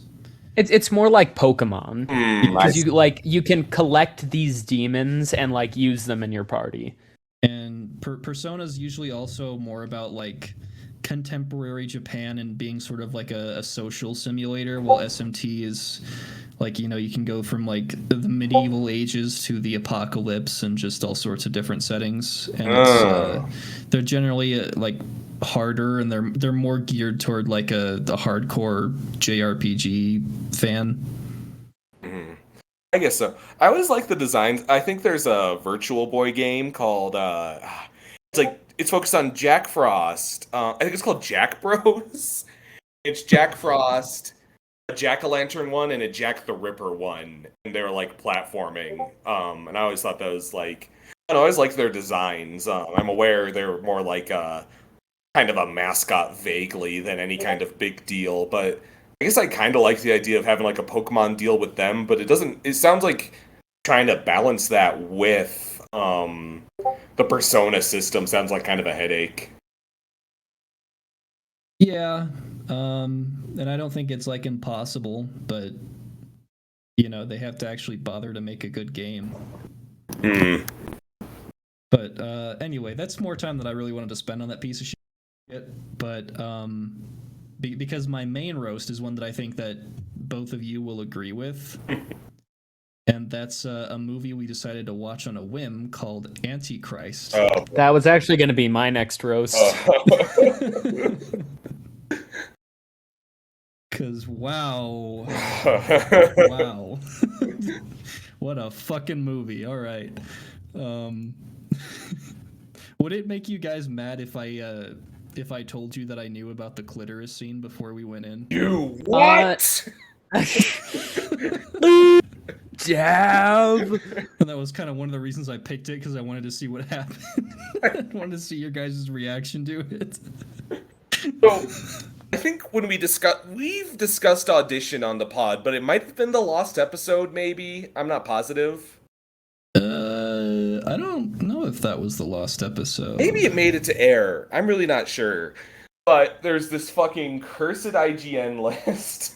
It's more like Pokemon because you can collect these demons and like use them in your party. And Persona's usually also more about like contemporary Japan and being sort of like a social simulator, while SMT is like, you can go from like the medieval ages to the apocalypse and just all sorts of different settings. And they're generally like harder, and they're more geared toward like the hardcore JRPG fan. I guess so. I always like the designs. I think there's a Virtual Boy game called it's focused on Jack Frost. I think it's called Jack Bros. It's Jack Frost, a Jack-o'-lantern one, and a Jack the Ripper one, and they're like platforming. And I always thought that was like, I don't know, I always liked their designs. I'm aware they're more like kind of a mascot vaguely than any kind of big deal, but I guess I kind of like the idea of having like a Pokemon deal with them, but it sounds like trying to balance that with the Persona system sounds like kind of a headache. Yeah. And I don't think it's like impossible, but they have to actually bother to make a good game. But anyway, that's more time than I really wanted to spend on that piece of shit. But because my main roast is one that I think that both of you will agree with. And that's a movie we decided to watch on a whim called Antichrist. That was actually going to be my next roast. Because wow. What a fucking movie. All right. Would it make you guys mad if I told you that I knew about the clitoris scene before we went in? You what? Jab. And that was kind of one of the reasons I picked it, because I wanted to see what happened. I wanted to see your guys' reaction to it. So, I think when we've discussed Audition on the pod, but it might have been the lost episode, maybe. I'm not positive. I don't know if that was the lost episode. Maybe it made it to air. I'm really not sure. But there's this fucking cursed IGN list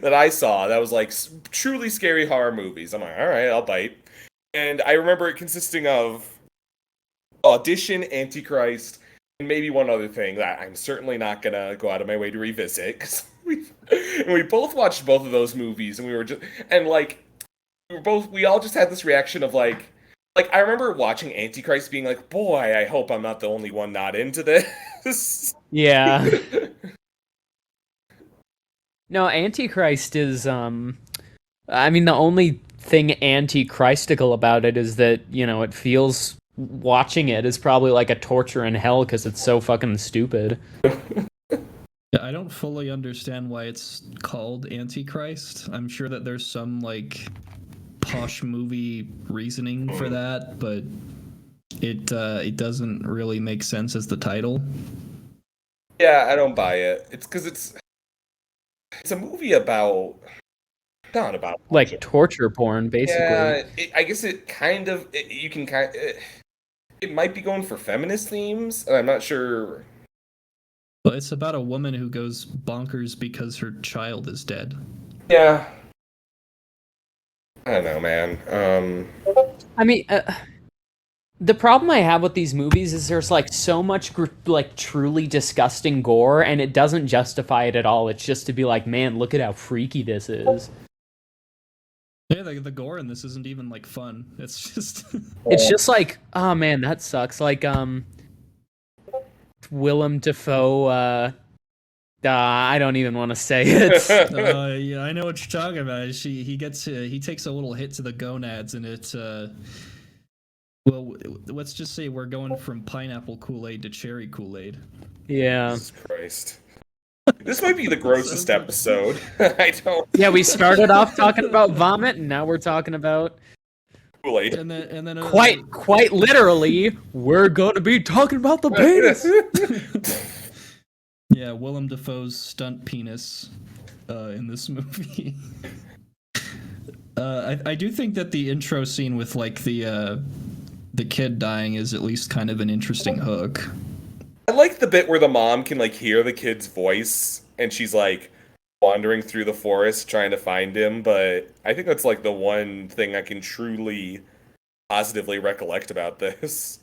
that I saw that was like truly scary horror movies. I'm like, all right, I'll bite. And I remember it consisting of Audition, Antichrist, and maybe one other thing that I'm certainly not gonna go out of my way to revisit. 'Cause we both watched both of those movies, and we all just had this reaction of like I remember watching Antichrist being like, boy, I hope I'm not the only one not into this. Yeah. No, Antichrist is I mean, the only thing antichristical about it is that, it feels, watching it is probably like a torture in hell because it's so fucking stupid. I don't fully understand why it's called Antichrist. I'm sure that there's some like posh movie reasoning for that, but it doesn't really make sense as the title. Yeah, I don't buy it. It's because it's a movie about not about like torture porn, basically. Yeah, I guess it kind of it might be going for feminist themes, and I'm not sure. Well, it's about a woman who goes bonkers because her child is dead. Yeah. I don't know, man. I mean, the problem I have with these movies is there's like so much like truly disgusting gore, and it doesn't justify it at all. It's just to be like, man, look at how freaky this is. Yeah, the gore in this isn't even like fun. It's just It's just like, oh man, that sucks. Like Willem Dafoe. I don't even want to say it. yeah, I know what you're talking about. He takes a little hit to the gonads, and it's well, let's just say we're going from pineapple Kool-Aid to cherry Kool-Aid. Yeah. Jesus Christ. This might be the grossest episode. I don't. Yeah, we started off talking about vomit, and now we're talking about Kool-Aid. And then quite literally, we're going to be talking about the penis. Yeah, Willem Dafoe's stunt penis in this movie. I do think that the intro scene with like the kid dying is at least kind of an interesting hook. I like the bit where the mom can like hear the kid's voice and she's like wandering through the forest trying to find him, but I think that's like the one thing I can truly positively recollect about this.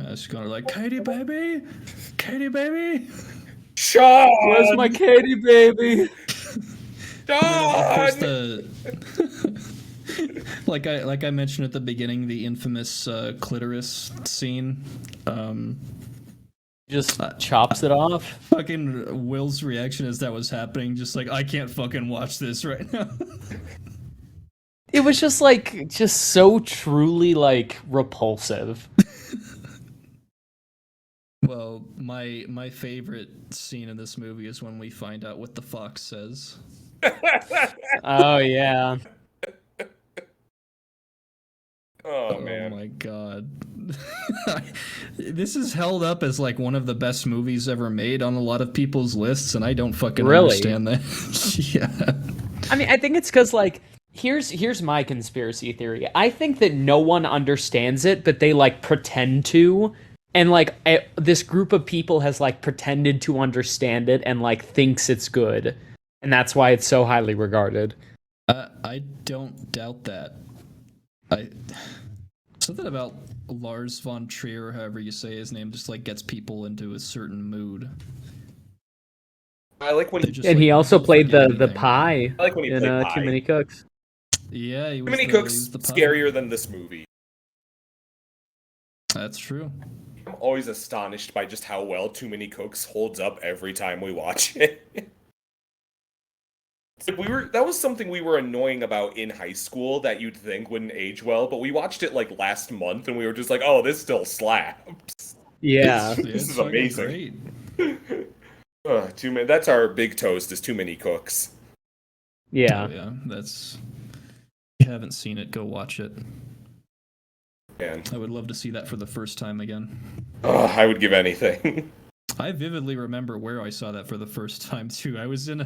She's going like, Katie baby, Sean! Where's my Katie baby? Sean! Like I mentioned at the beginning, the infamous clitoris scene. Just chops it off. Fucking Will's reaction as that was happening, just like, I can't fucking watch this right now. It was just so truly like repulsive. Well, my favorite scene in this movie is when we find out what the fox says. Oh yeah. Oh man. Oh my god. This is held up as like one of the best movies ever made on a lot of people's lists, and I don't fucking understand that. Yeah. I mean, I think it's because like here's my conspiracy theory. I think that no one understands it, but they like pretend to, and like this group of people has like pretended to understand it and like thinks it's good, and that's why it's so highly regarded. I don't doubt that. Something about Lars von Trier, or however you say his name, just like gets people into a certain mood. I like when he Just, And like, he also don't played forget the anything. pie I like when he in played Pie. Too Many Cooks. Yeah, he was Too Many he Cooks was the pub. scarier than this movie. That's true. I'm always astonished by just how well Too Many Cooks holds up every time we watch it. It's like that was something we were annoying about in high school that you'd think wouldn't age well, but we watched it like last month and we were just like, oh, this still slaps. Yeah. This It's is fucking amazing. great. Too many. That's our big toast. Is Too Many Cooks. Yeah. Oh, yeah, that's. If you haven't seen it, go watch it. Man, I would love to see that for the first time again. I would give anything. I vividly remember where I saw that for the first time too. I was in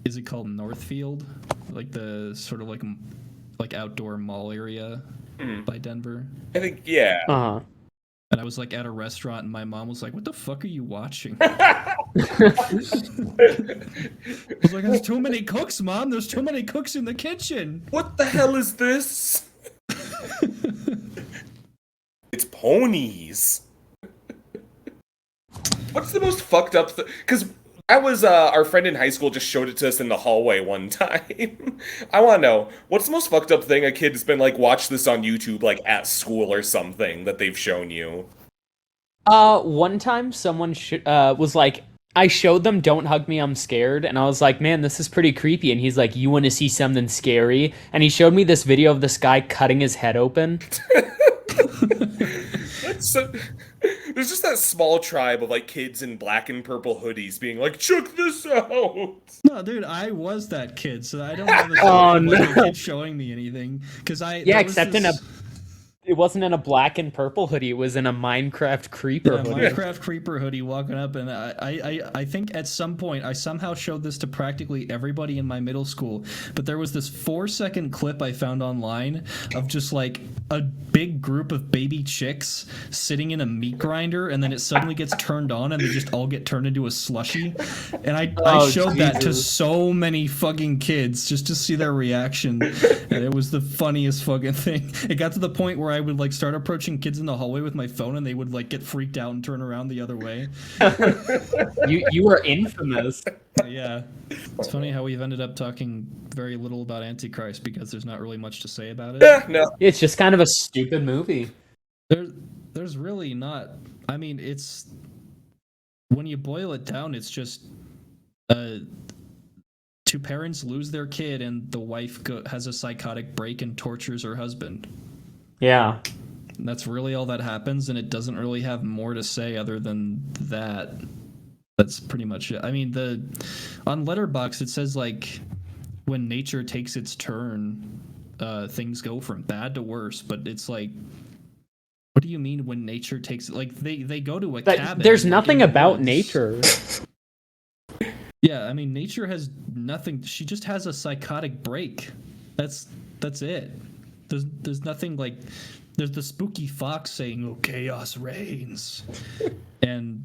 is it called Northfield? Like the sort of like outdoor mall area by Denver. I think yeah. Uh-huh. And I was like at a restaurant, and my mom was like, "What the fuck are you watching?" I was like, "There's too many cooks, Mom. There's too many cooks in the kitchen." What the hell is this? It's ponies. What's the most fucked up thing? Because that was our friend in high school just showed it to us in the hallway one time. I want to know, what's the most fucked up thing a kid's been like, watch this on YouTube, like at school or something that they've shown you? One time someone was like, I showed them Don't Hug Me, I'm Scared, and I was like, man, this is pretty creepy, and he's like, you want to see something scary? And he showed me this video of this guy cutting his head open. There's just that small tribe of like kids in black and purple hoodies being like, check this out. No, dude, I was that kid, so I don't know Oh, no. showing me anything because Yeah, except It wasn't in a black and purple hoodie. It was in a Minecraft creeper Yeah, hoodie. Minecraft creeper hoodie walking up, and I think at some point I somehow showed this to practically everybody in my middle school, but there was this 4-second clip I found online of just like a big group of baby chicks sitting in a meat grinder, and then it suddenly gets turned on and they just all get turned into a slushy. And I showed that to so many fucking kids just to see their reaction, and it was the funniest fucking thing. It got to the point where I would like start approaching kids in the hallway with my phone, and they would like get freaked out and turn around the other way. You were infamous. Yeah, it's funny how we've ended up talking very little about Antichrist because there's not really much to say about it. Yeah, no. It's just kind of a stupid movie. There's really not. I mean, it's when you boil it down, it's just two parents lose their kid, and the wife has a psychotic break and tortures her husband. Yeah. And that's really all that happens, and it doesn't really have more to say other than that. That's pretty much it. I mean, on Letterboxd it says like when nature takes its turn, things go from bad to worse. But it's like, what do you mean when nature takes it? Like they go to a cabin. There's nothing about nature. Yeah, I mean, nature has nothing. She just has a psychotic break. That's it. There's nothing like. There's the spooky fox saying, "Oh, chaos reigns," and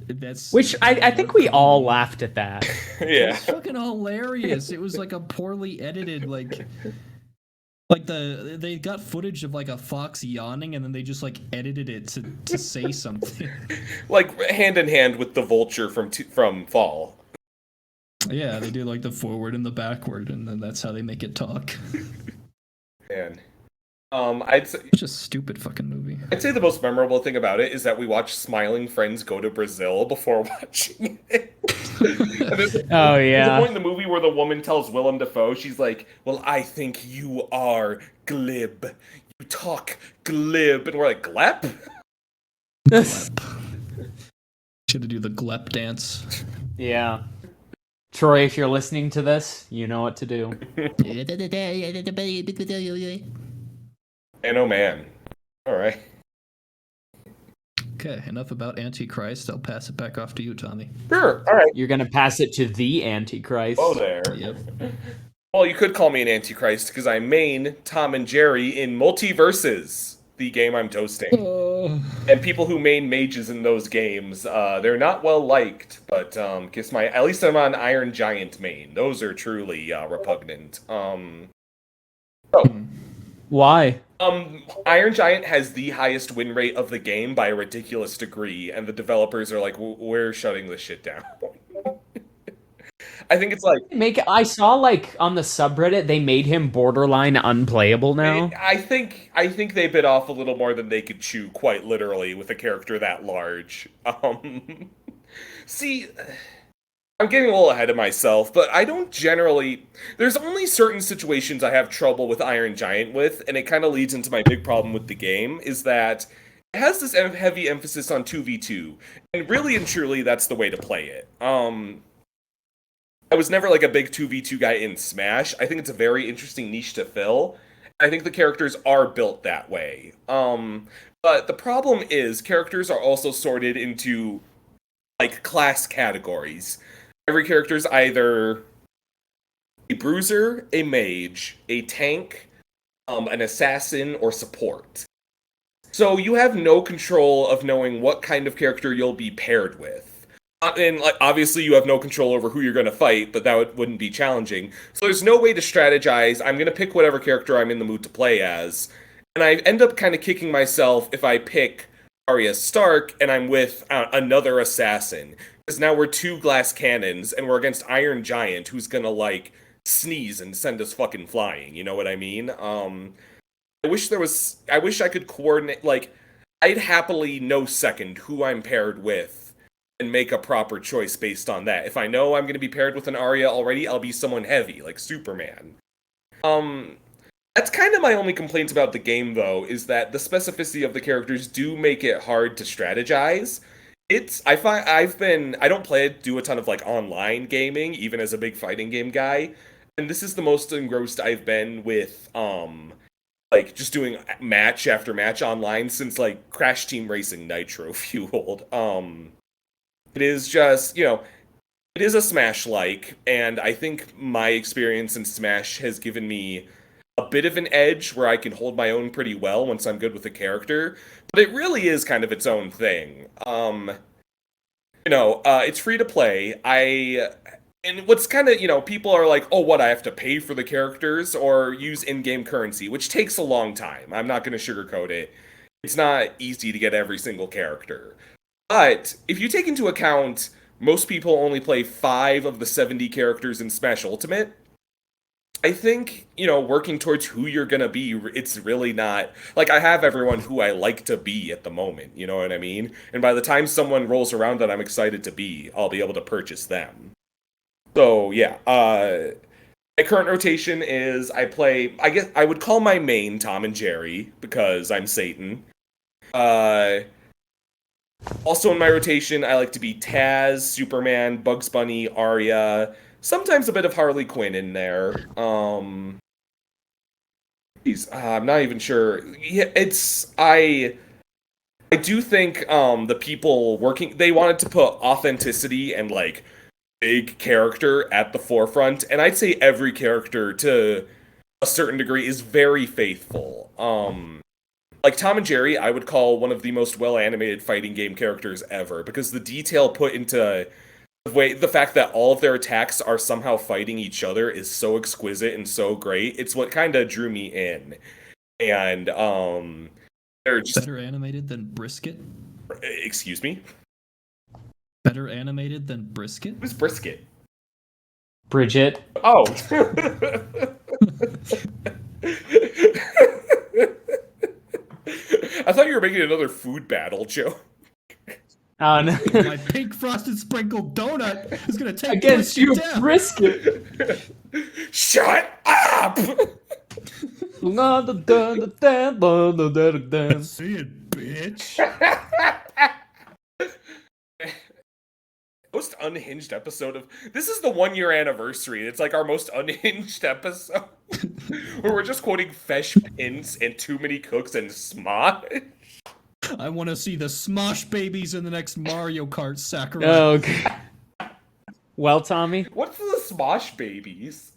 that's which I think we all laughed at that. Yeah, it's fucking hilarious. It was like a poorly edited like they got footage of like a fox yawning, and then they just like edited it to say something. like hand in hand with the vulture from Fall. Yeah, they do like the forward and the backward, and then that's how they make it talk. Man. I'd say Such a stupid fucking movie. I'd say the most memorable thing about it is that we watched Smiling Friends Go to Brazil before watching it. There's a point in the movie where the woman tells Willem Dafoe, she's like, "Well, I think you are glib. You talk glib," and we're like, "Glep?" Glep. Should do the glep dance. Yeah. Troy, if you're listening to this, you know what to do. And oh man. Alright. Okay, enough about Antichrist. I'll pass it back off to you, Tommy. Sure, alright. You're gonna pass it to the Antichrist. Oh, there. Yep. Well, you could call me an Antichrist because I main Tom and Jerry in Multiversus, the game I'm toasting. And people who main mages in those games, they're not well liked, but at least I'm on Iron Giant main. Those are truly repugnant. Why? Iron Giant has the highest win rate of the game by a ridiculous degree, and the developers are like, we're shutting this shit down. I think it's like I saw like on the subreddit they made him borderline unplayable now. I think they bit off a little more than they could chew, quite literally, with a character that large. See, I'm getting a little ahead of myself, but I don't generally. There's only certain situations I have trouble with Iron Giant with, and it kind of leads into my big problem with the game, is that it has this heavy emphasis on 2v2, and really and truly, that's the way to play it. I was never like a big 2v2 guy in Smash. I think it's a very interesting niche to fill. I think the characters are built that way. But the problem is characters are also sorted into like class categories. Every character is either a bruiser, a mage, a tank, an assassin, or support. So you have no control of knowing what kind of character you'll be paired with. And like, obviously you have no control over who you're going to fight, but that wouldn't be challenging. So there's no way to strategize. I'm going to pick whatever character I'm in the mood to play as. And I end up kind of kicking myself if I pick Arya Stark and I'm with another assassin. Because now we're two glass cannons and we're against Iron Giant, who's going to like sneeze and send us fucking flying. You know what I mean? I wish I could coordinate, like, I'd happily no-second who I'm paired with and make a proper choice based on that. If I know I'm going to be paired with an Arya already, I'll be someone heavy, like Superman. That's kind of my only complaint about the game, though, is that the specificity of the characters do make it hard to strategize. I don't do a ton of, like, online gaming, even as a big fighting game guy, and this is the most engrossed I've been with, like just doing match after match online since like Crash Team Racing Nitro fueled. It is just, it is a Smash like, and I think my experience in Smash has given me a bit of an edge where I can hold my own pretty well once I'm good with the character, but it really is kind of its own thing. It's free to play. And what's kind of, people are like, oh, what, I have to pay for the characters or use in-game currency, which takes a long time. I'm not going to sugarcoat it. It's not easy to get every single character. But if you take into account most people only play 5 of the 70 characters in Smash Ultimate, I think, working towards who you're going to be, it's really not like I have everyone who I like to be at the moment, you know what I mean? And by the time someone rolls around that I'm excited to be, I'll be able to purchase them. So, yeah, my current rotation is I guess I would call my main Tom and Jerry because I'm Satan. Also in my rotation, I like to be Taz, Superman, Bugs Bunny, Arya, sometimes a bit of Harley Quinn in there. I'm not even sure. Yeah, I do think the people working they wanted to put authenticity and like big character at the forefront, and I'd say every character to a certain degree is very faithful. Like Tom and Jerry, I would call one of the most well-animated fighting game characters ever because the detail put into the fact that all of their attacks are somehow fighting each other is so exquisite and so great. It's what kind of drew me in. And they're just better animated than Brisket. Excuse me? Better animated than Brisket? Who's Brisket? Bridget. Oh. I thought you were making another food battle joke. Oh, no. My pink frosted sprinkled donut is gonna take against you, down. Brisket. Shut up! See it, bitch. Most unhinged episode of this is the 1-year anniversary. It's like our most unhinged episode where we're just quoting Fesh Pins and Too Many Cooks and Smosh. I want to see the Smosh babies in the next Mario Kart, Sakurai. Oh, okay. Well, Tommy? What's the Smosh babies?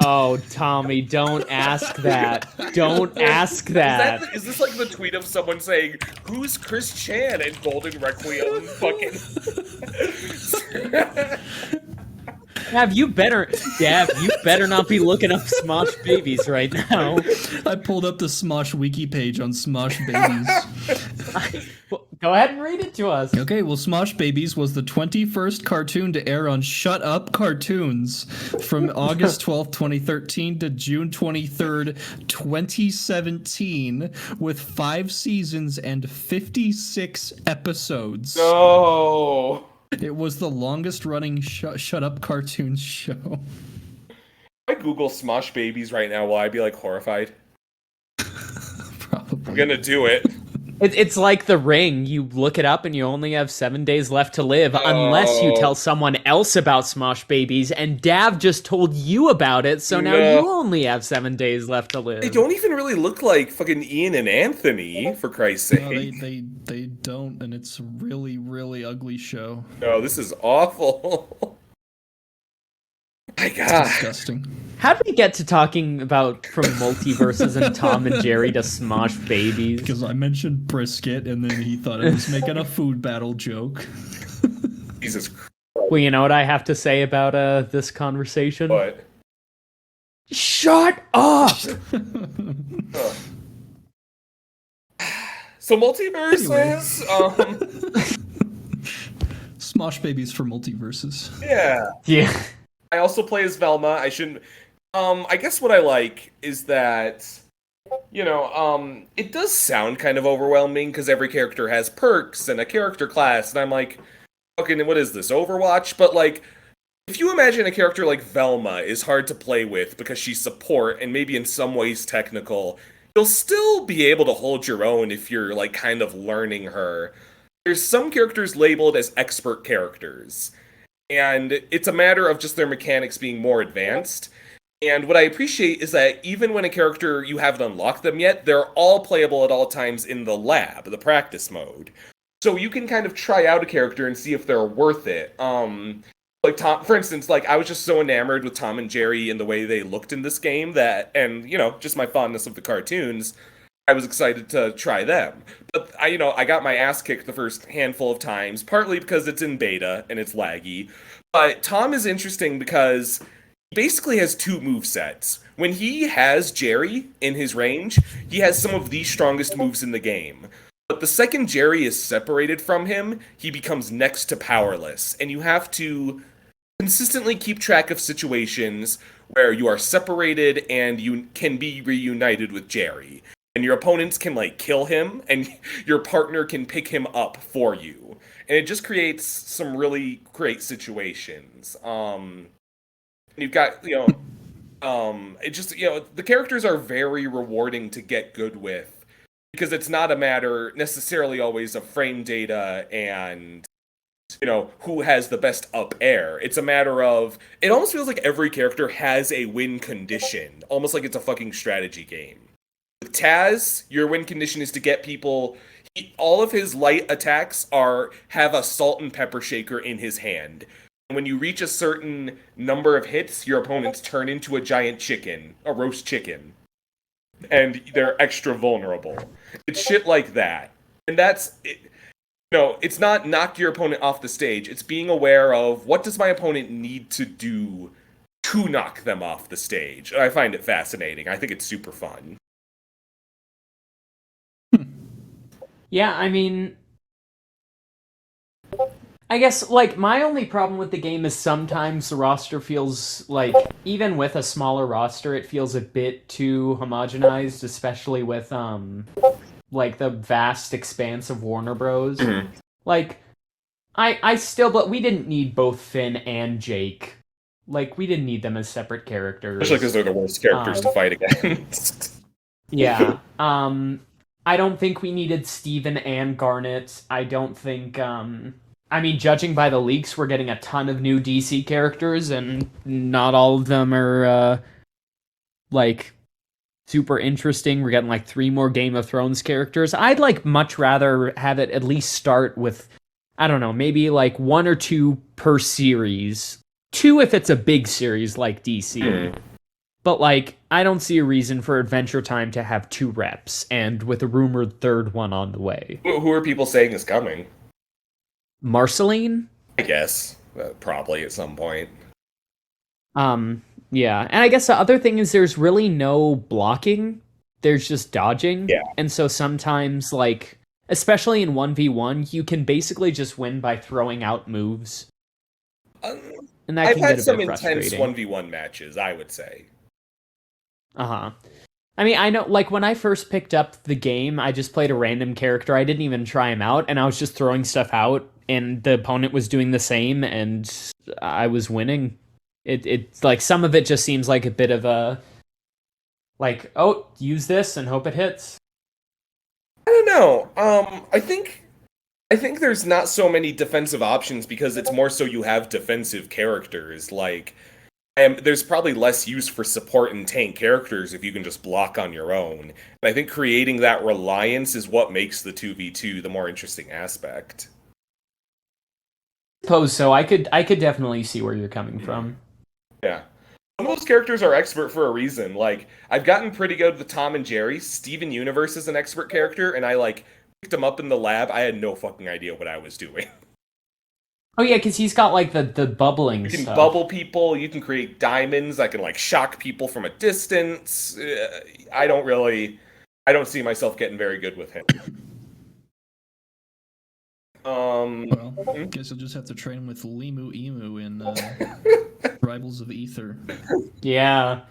Oh, Tommy, don't ask that. Don't ask that. Is this like the tweet of someone saying, "Who's Chris Chan?" and Golden Requiem fucking... Dav, you better not be looking up Smosh babies right now. I pulled up the Smosh wiki page on Smosh babies. Go ahead and read it to us. Okay, well, Smosh Babies was the 21st cartoon to air on Shut Up Cartoons from August 12th, 2013 to June 23rd, 2017, with 5 seasons and 56 episodes. No! It was the longest running Shut Up Cartoons show. If I Google Smosh babies right now, will I be like horrified? Probably. I'm gonna do it. It's like The Ring. You look it up and you only have 7 days left to live unless you tell someone else about Smosh Babies, and Dav just told you about it, so now you only have 7 days left to live. They don't even really look like fucking Ian and Anthony, for Christ's sake. No, they don't, and it's a really, really ugly show. No, this is awful. My God. It's disgusting. How did we get to talking about from Multiversus and Tom and Jerry to Smosh Babies? Because I mentioned Brisket, and then he thought I was making a food battle joke. Jesus Christ. Well, you know what I have to say about this conversation? What? Shut up! So Multiversus, Smosh Babies for Multiversus. Yeah. I also play as Velma. I shouldn't. I guess what I like is that, it does sound kind of overwhelming because every character has perks and a character class, and I'm like, okay, what is this, Overwatch? But like, if you imagine a character like Velma is hard to play with because she's support and maybe in some ways technical, you'll still be able to hold your own if you're like kind of learning her. There's some characters labeled as expert characters, and it's a matter of just their mechanics being more advanced. And what I appreciate is that even when a character you haven't unlocked them yet, they're all playable at all times in the lab, the practice mode. So you can kind of try out a character and see if they're worth it. Like Tom, for instance, like I was just so enamored with Tom and Jerry and the way they looked in this game that, and just my fondness of the cartoons, I was excited to try them. But I got my ass kicked the first handful of times, partly because it's in beta and it's laggy. But Tom is interesting because he basically has two move sets. When he has Jerry in his range, he has some of the strongest moves in the game. But the second Jerry is separated from him, he becomes next to powerless, and you have to consistently keep track of situations where you are separated and you can be reunited with Jerry. And your opponents can like kill him and your partner can pick him up for you. And it just creates some really great situations. You've got, it just, the characters are very rewarding to get good with because it's not a matter necessarily always of frame data and who has the best up air. It's a matter of, it almost feels like every character has a win condition, almost like it's a fucking strategy game. With Taz, your win condition is to get people, all of his light attacks have a salt and pepper shaker in his hand. And when you reach a certain number of hits, your opponents turn into a giant chicken, a roast chicken. And they're extra vulnerable. It's shit like that. And that's it. No, it's not knock your opponent off the stage. It's being aware of what does my opponent need to do to knock them off the stage. I find it fascinating. I think it's super fun. Yeah, I mean, I guess, like, my only problem with the game is sometimes the roster feels like, even with a smaller roster, it feels a bit too homogenized, especially with, like, the vast expanse of Warner Bros. Mm-hmm. Like, but we didn't need both Finn and Jake. Like, we didn't need them as separate characters. Especially because they're the worst characters to fight against. Yeah. I don't think we needed Steven and Garnet. I don't think, judging by the leaks, we're getting a ton of new DC characters, and not all of them are, super interesting. We're getting, 3 more Game of Thrones characters. I'd, much rather have it at least start with, I don't know, maybe, 1 or 2 per series. 2 if it's a big series like DC. Mm. But, I don't see a reason for Adventure Time to have 2 reps, and with a rumored 3rd one on the way. Who are people saying is coming? Marceline? I guess. Probably at some point. Yeah. And I guess the other thing is there's really no blocking. There's just dodging. Yeah. And so sometimes, especially in 1v1, you can basically just win by throwing out moves. And that can get a bit frustrating. I've had some intense 1v1 matches, I would say. Uh-huh. I mean, I know, when I first picked up the game, I just played a random character. I didn't even try him out, and I was just throwing stuff out, and the opponent was doing the same, and I was winning. It's some of it just seems like a bit of a, use this and hope it hits. I don't know. I think there's not so many defensive options because it's more so you have defensive characters, there's probably less use for support and tank characters if you can just block on your own. And I think creating that reliance is what makes the 2v2 the more interesting aspect. I suppose so. I could definitely see where you're coming from. Yeah. Some of those characters are expert for a reason. I've gotten pretty good with Tom and Jerry. Steven Universe is an expert character, and I, picked him up in the lab. I had no fucking idea what I was doing. Oh yeah, because he's got the bubbling stuff. You can bubble people, you can create diamonds, I can shock people from a distance. I don't see myself getting very good with him. Well, I guess you'll just have to train with Limu Emu in Rivals of Ether. Yeah.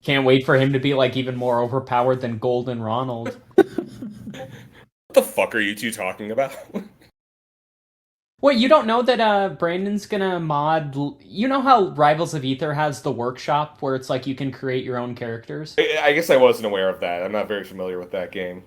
Can't wait for him to be even more overpowered than Golden Ronald. What the fuck are you two talking about? Wait, you don't know that Brandon's gonna mod... You know how Rivals of Ether has the workshop where it's you can create your own characters? I guess I wasn't aware of that. I'm not very familiar with that game.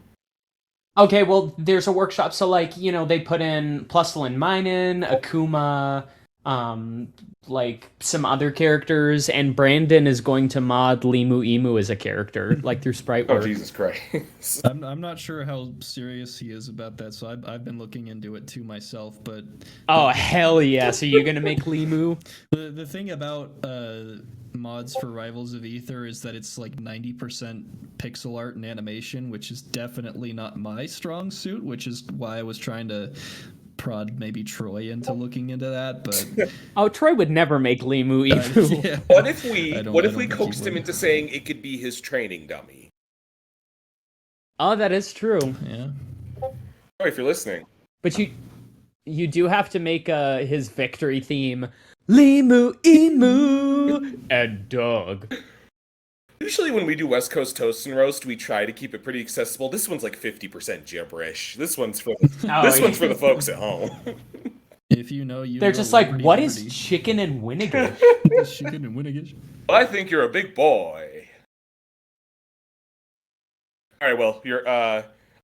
Okay, well, there's a workshop. So, they put in Plusle and Minen, Akuma, like some other characters, and Brandon is going to mod Limu Emu as a character, like through sprite Oh work. Jesus Christ! I'm not sure how serious he is about that, so I've been looking into it too myself. But Oh hell yeah! So you're gonna make Limu? the thing about mods for Rivals of Aether is that it's like 90% pixel art and animation, which is definitely not my strong suit, which is why I was trying to prod maybe Troy into looking into that. But Oh, Troy would never make Limu Emu. yeah. What if we I don't what if think we he coaxed him would. into saying it could be his training dummy? Oh, that is true. Yeah. Sorry if you're listening. But you do have to make his victory theme Limu Emu and Doug. Usually when we do West Coast Toast and Roast, we try to keep it pretty accessible. This one's like 50% gibberish. This one's for the folks at home. If you know, you They're know, just like, Liberty, what Liberty. is chicken and Winnegish? Chicken and Winnegish? I think you're a big boy. All right, well, you're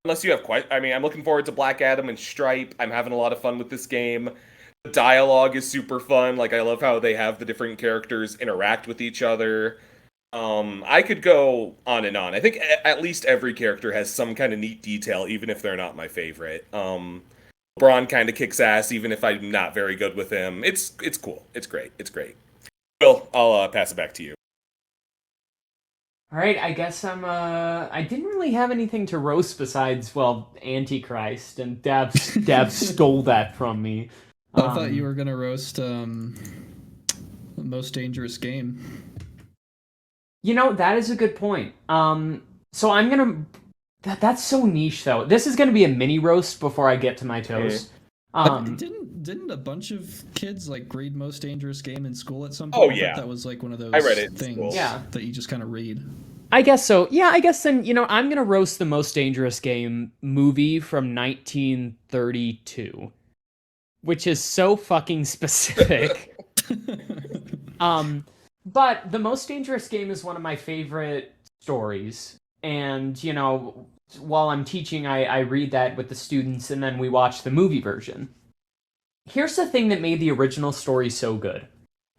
unless you have I'm looking forward to Black Adam and Stripe. I'm having a lot of fun with this game. The dialogue is super fun. Like I love how they have the different characters interact with each other. I could go on and on. I think at least every character has some kind of neat detail, even if they're not my favorite. Braun kind of kicks ass, even if I'm not very good with him. It's cool. It's great. It's great. Will, I'll pass it back to you. All right, I guess I didn't really have anything to roast besides, well, Antichrist, and Dab stole that from me. I thought you were gonna roast Most Dangerous Game. You know, that is a good point. So I'm gonna. That's so niche, though. This is gonna be a mini roast before I get to my toast. Didn't a bunch of kids like read Most Dangerous Game in school at some Oh, point? yeah. That was like one of those I read it in things school. Yeah. that you just kind of read. I guess so. Yeah, I guess then, I'm gonna roast the Most Dangerous Game movie from 1932, which is so fucking specific. But The Most Dangerous Game is one of my favorite stories. And, while I'm teaching, I read that with the students, and then we watch the movie version. Here's the thing that made the original story so good.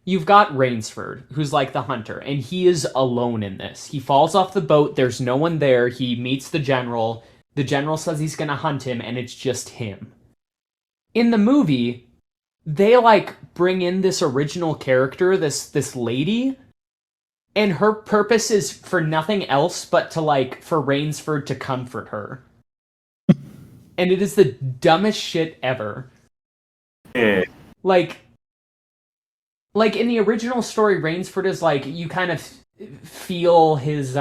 You've got Rainsford, who's like the hunter, and he is alone in this. He falls off the boat, there's no one there, he meets the general. The general says he's gonna hunt him, and it's just him. In the movie, they bring in this original character, this lady, and her purpose is for nothing else but to for Rainsford to comfort her. And it is the dumbest shit ever. Like in the original story, Rainsford is you kind of feel his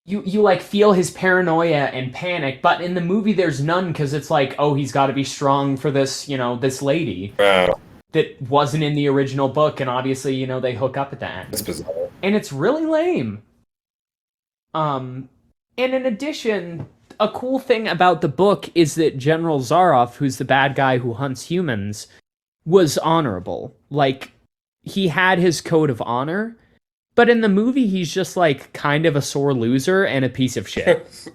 you feel his paranoia and panic, but in the movie there's none, because it's oh, he's got to be strong for this, this lady that wasn't in the original book, and obviously, they hook up at the end. That's bizarre. And it's really lame. And in addition, a cool thing about the book is that General Zaroff, who's the bad guy who hunts humans, was honorable. He had his code of honor, but in the movie, he's just kind of a sore loser and a piece of shit.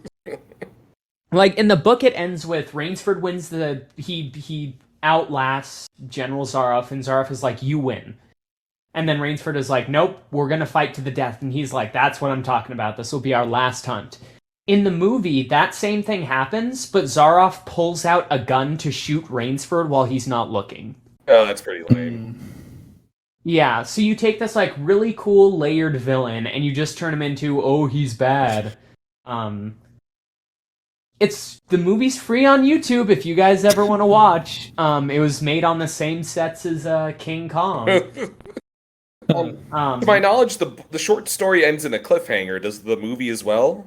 In the book, it ends with Rainsford wins he outlasts General Zaroff, and Zaroff is you win. And then Rainsford is nope, we're gonna fight to the death, and he's that's what I'm talking about, this will be our last hunt. In the movie, that same thing happens, but Zaroff pulls out a gun to shoot Rainsford while he's not looking. Oh, that's pretty lame. Yeah, so you take this really cool layered villain and you just turn him into, oh, he's bad. The movie's free on YouTube if you guys ever want to watch. It was made on the same sets as King Kong. To my knowledge, the short story ends in a cliffhanger. Does the movie as well?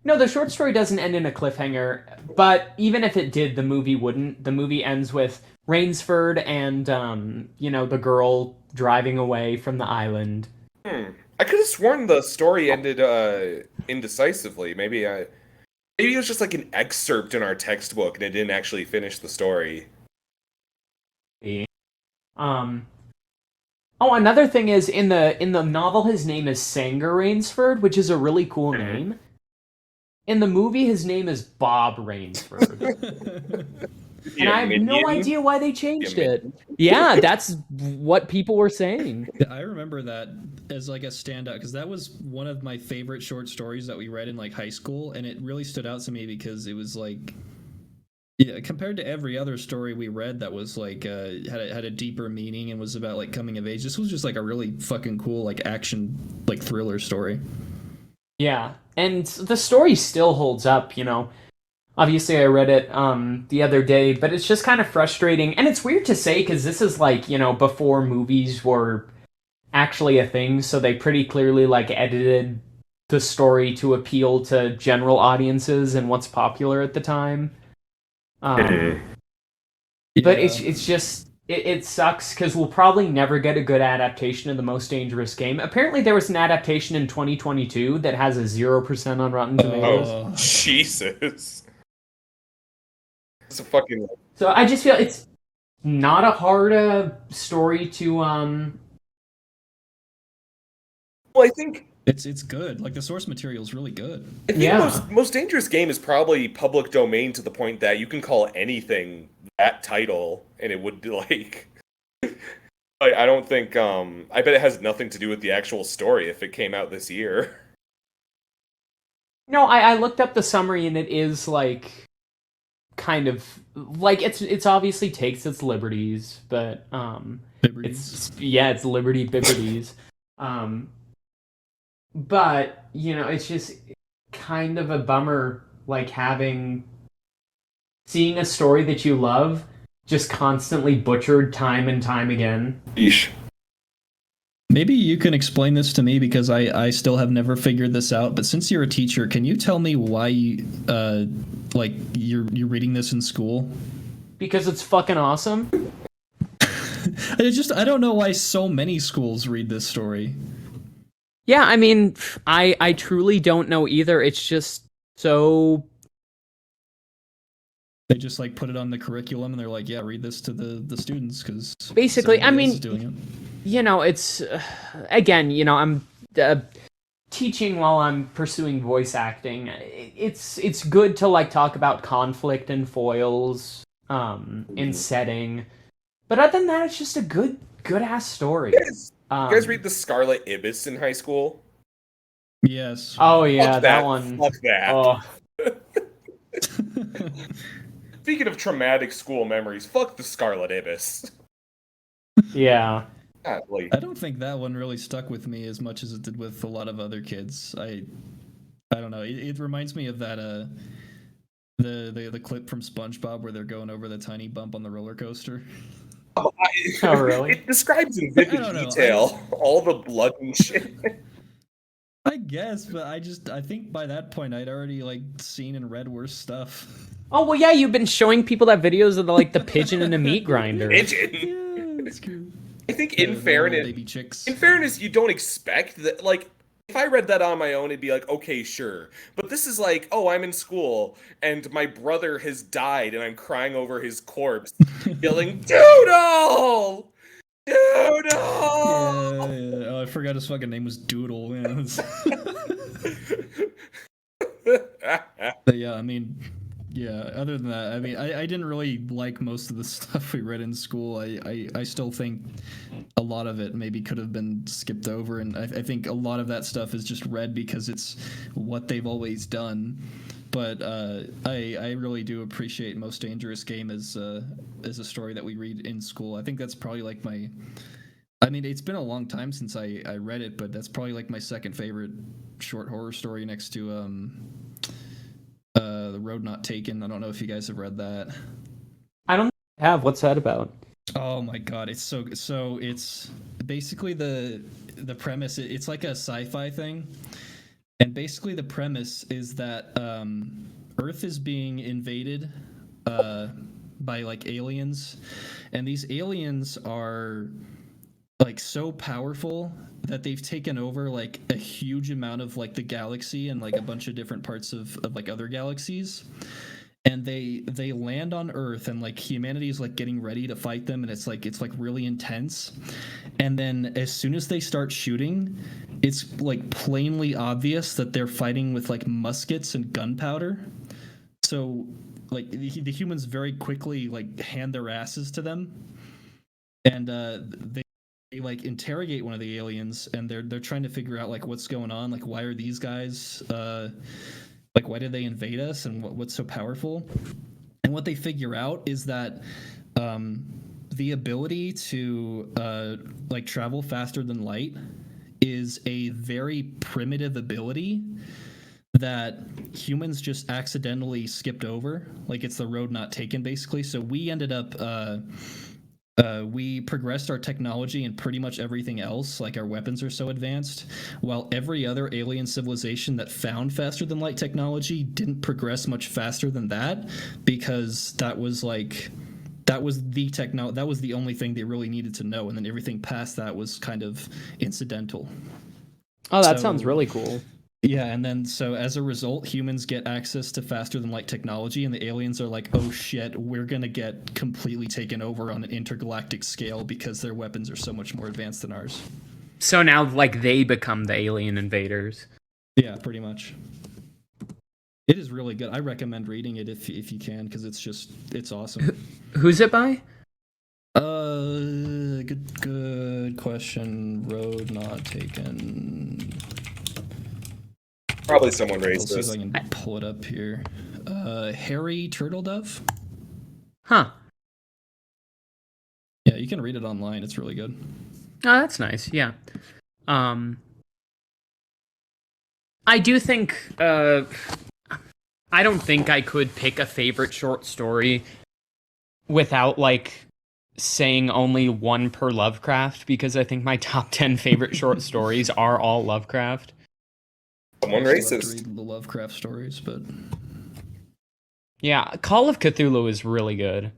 No, the short story doesn't end in a cliffhanger, but even if it did, the movie wouldn't. The movie ends with Rainsford and, the girl driving away from the island. I could have sworn the story ended indecisively. Maybe it was just an excerpt in our textbook and it didn't actually finish the story. Oh, another thing is in the novel, his name is Sanger Rainsford, which is a really cool name. In the movie, his name is Bob Rainsford. And I have no minion. idea why they changed Yeah, it. Yeah, that's what people were saying. I remember that as like a standout because that was one of my favorite short stories that we read in like high school, and it really stood out to me because it was like, yeah, compared to every other story we read that was like had a deeper meaning and was about like coming of age. This was just like a really fucking cool like action like thriller story. Yeah, and the story still holds up, you know. Obviously, I read it the other day, but it's just kind of frustrating. And it's weird to say because this is like, you know, before movies were actually a thing, so they pretty clearly like edited the story to appeal to general audiences and what's popular at the time. Um, but Yeah. it's just it sucks because we'll probably never get a good adaptation of the Most Dangerous Game. Apparently, there was an adaptation in 2022 that has a 0% on Rotten Tomatoes. Oh, Jesus. It's a fucking. So I just feel it's not a hard story to Well, I think It's good. Like the source material is really good. Yeah. most dangerous game is probably public domain to the point that you can call anything that title and it would be like. I don't think. I bet it has nothing to do with the actual story if it came out this year. No, I looked up the summary and it is like kind of like it's obviously takes its liberties, but it's liberty bibberties. But you know, it's just kind of a bummer like seeing a story that you love just constantly butchered time and time again. Yeesh. Maybe you can explain this to me because I still have never figured this out. But since you're a teacher, can you tell me why like you're reading this in school? Because it's fucking awesome. I don't know why so many schools read this story. Yeah, I mean, I truly don't know either. It's just so They just like put it on the curriculum and they're like, yeah, read this to the students because basically, I mean, doing it. You know, it's again, you know, I'm teaching while I'm pursuing voice acting. It's good to like talk about conflict and foils in setting, but other than that, it's just a good ass story. You guys read the Scarlet Ibis in high school? Yes. Oh yeah, Fuck that one. Fuck that. Oh. Speaking of traumatic school memories, fuck the Scarlet Ibis. Yeah. God, like, I don't think that one really stuck with me as much as it did with a lot of other kids. I don't know. It reminds me of that the clip from SpongeBob where they're going over the tiny bump on the roller coaster. Oh really? It describes in vivid detail all the blood and shit. I guess, but I think by that point I'd already like seen and read worse stuff. Oh well, yeah, you've been showing people that videos of the pigeon and the meat grinder. Pigeon. Yeah, that's true. I think The little baby chicks. in fairness, you don't expect that. Like, if I read that on my own, it'd be like, okay, sure. But this is like, oh, I'm in school and my brother has died and I'm crying over his corpse, yelling, Doodle! Doodle! Yeah. Oh, I forgot his fucking name was Doodle. But yeah, I mean, yeah. Other than that, I mean, I didn't really like most of the stuff we read in school. I still think a lot of it maybe could have been skipped over, and I think a lot of that stuff is just read because it's what they've always done. But I really do appreciate Most Dangerous Game as a story that we read in school. I think that's probably like my. I mean, it's been a long time since I read it, but that's probably like my second favorite short horror story next to The Road Not Taken. I don't know if you guys have read that. I don't have. What's that about? Oh my god, it's so good. So it's basically the premise. It's like a sci-fi thing, and basically the premise is that Earth is being invaded by like aliens, and these aliens are like so powerful that they've taken over like a huge amount of like the galaxy and like a bunch of different parts of like other galaxies, and they land on Earth, and like humanity is like getting ready to fight them, and it's like really intense. And then as soon as they start shooting, it's like plainly obvious that they're fighting with like muskets and gunpowder. So like the humans very quickly like hand their asses to them, and they like interrogate one of the aliens, and they're trying to figure out like what's going on, like why are these guys like why did they invade us, and what's so powerful. And what they figure out is that the ability to like travel faster than light is a very primitive ability that humans just accidentally skipped over. Like it's the road not taken, basically. So we ended up we progressed our technology and pretty much everything else. Like our weapons are so advanced, while every other alien civilization that found faster than light technology didn't progress much faster than that, because that was the only thing they really needed to know, and then everything past that was kind of incidental. Oh, that sounds really cool. Yeah, and then so as a result, humans get access to faster than light technology, and the aliens are like, oh shit, we're gonna get completely taken over on an intergalactic scale because their weapons are so much more advanced than ours. So now, like, they become the alien invaders. Yeah, pretty much. It is really good. I recommend reading it if you can, because it's awesome. Who's it by? Good question. Road not taken. Probably someone I'll raised see if this. I can pull it up here. Harry Turtledove? Huh. Yeah, you can read it online. It's really good. Oh, that's nice. Yeah. I do think I don't think I could pick a favorite short story without like saying only one per Lovecraft, because I think my top 10 favorite short stories are all Lovecraft. Someone I still have to racist. read the Lovecraft stories, but Yeah, Call of Cthulhu is really good.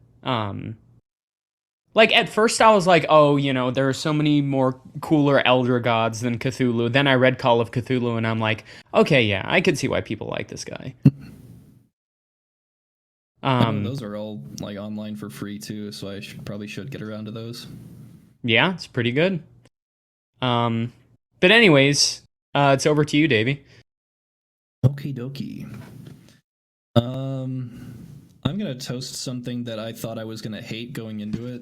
Like at first I was like, oh, you know, there are so many more cooler elder gods than Cthulhu. Then I read Call of Cthulhu and I'm like, okay, yeah, I could see why people like this guy. I know those are all like online for free too, so I probably should get around to those. Yeah, it's pretty good. But anyways, it's over to you, Davey. Okie dokie. I'm gonna toast something that I thought I was gonna hate going into it,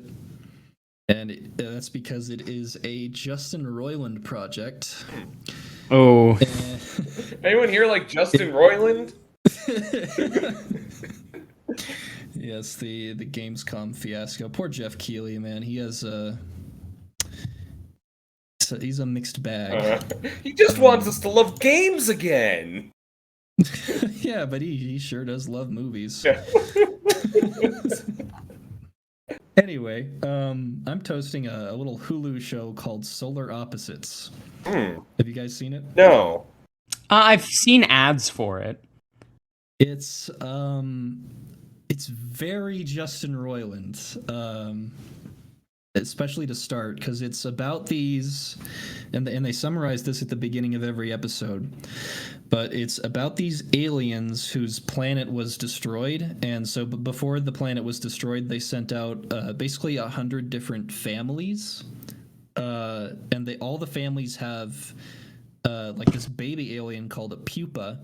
and that's because it is a Justin Roiland project. Oh, Anyone here like Justin Roiland? Yes, the Gamescom fiasco. Poor Jeff Keighley, man. He has he's a mixed bag. He just wants us to love games again. Yeah, but he sure does love movies. Yeah. Anyway, I'm toasting a little Hulu show called Solar Opposites. Have you guys seen it? No. I've seen ads for it. It's very Justin Roiland, especially to start, because it's about these, and they summarize this at the beginning of every episode, but it's about these aliens whose planet was destroyed, and so before the planet was destroyed, they sent out basically 100 different families, and all the families have like this baby alien called a pupa.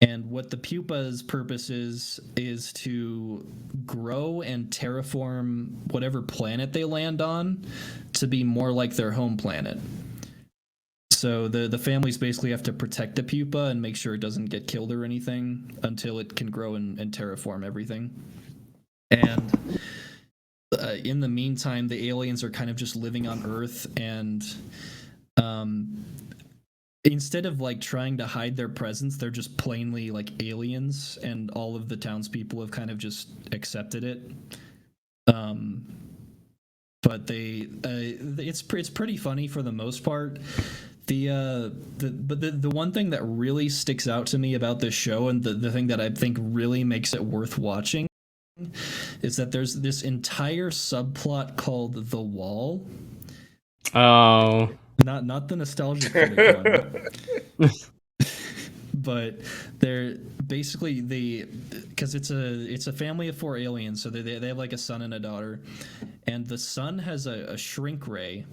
And what the pupa's purpose is to grow and terraform whatever planet they land on to be more like their home planet. So the families basically have to protect the pupa and make sure it doesn't get killed or anything until it can grow and terraform everything. And in the meantime, the aliens are kind of just living on Earth, and instead of like trying to hide their presence, they're just plainly like aliens, and all of the townspeople have kind of just accepted it. But it's pretty funny for the most part. The one thing that really sticks out to me about this show, and the thing that I think really makes it worth watching, is that there's this entire subplot called The Wall. Oh. Not the nostalgic one. But they're basically because it's a family of 4 aliens, so they have like a son and a daughter, and the son has a shrink ray,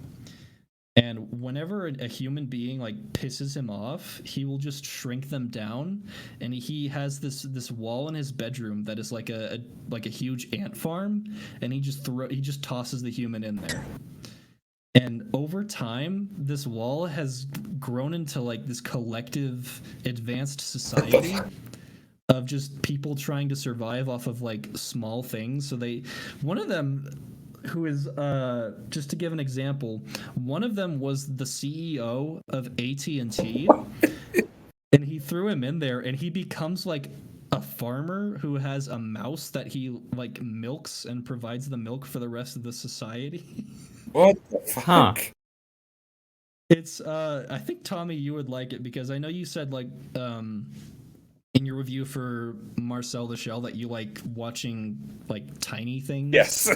And whenever a human being like pisses him off, he will just shrink them down, and he has this wall in his bedroom that is like a huge ant farm, and he just tosses the human in there. And over time, this wall has grown into like this collective advanced society of just people trying to survive off of like small things. So one of them who is just to give an example, one of them was the CEO of AT&T, and he threw him in there, and he becomes like a farmer who has a mouse that he like milks and provides the milk for the rest of the society. What the fuck? Huh. It's I think Tommy, you would like it because I know you said like in your review for Marcel the Shell that you like watching like tiny things. Yes.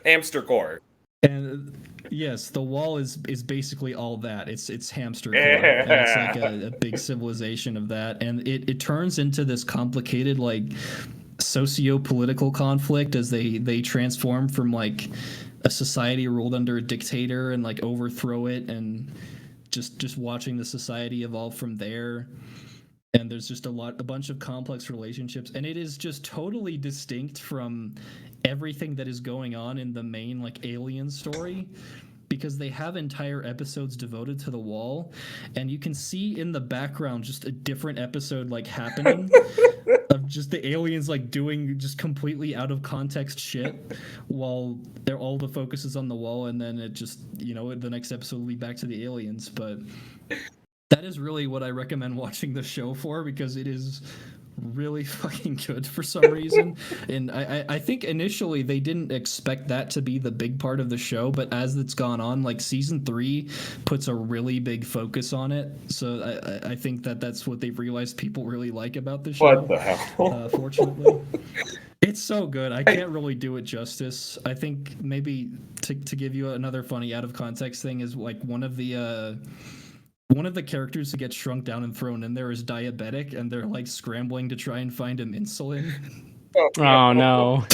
Hamster core. And yes, the wall is basically all that. It's hamster core. And it's like a big civilization of that. And it turns into this complicated like socio-political conflict as they transform from like a society ruled under a dictator and like overthrow it, and just watching the society evolve from there. And there's just a bunch of complex relationships, and it is just totally distinct from everything that is going on in the main like alien story, because they have entire episodes devoted to the wall, and you can see in the background just a different episode like happening of just the aliens like doing just completely out of context shit while all the focus is on the wall, and then it just, the next episode will be back to the aliens. But that is really what I recommend watching the show for, because it is really fucking good for some reason. And I think initially they didn't expect that to be the big part of the show, but as it's gone on, like season 3 puts a really big focus on it. So I think that's what they've realized people really like about the show. What the hell? Fortunately. It's so good. I can't really do it justice. I think maybe to give you another funny out of context thing is like one of the characters who gets shrunk down and thrown in there is diabetic, and they're like scrambling to try and find him insulin. Oh no.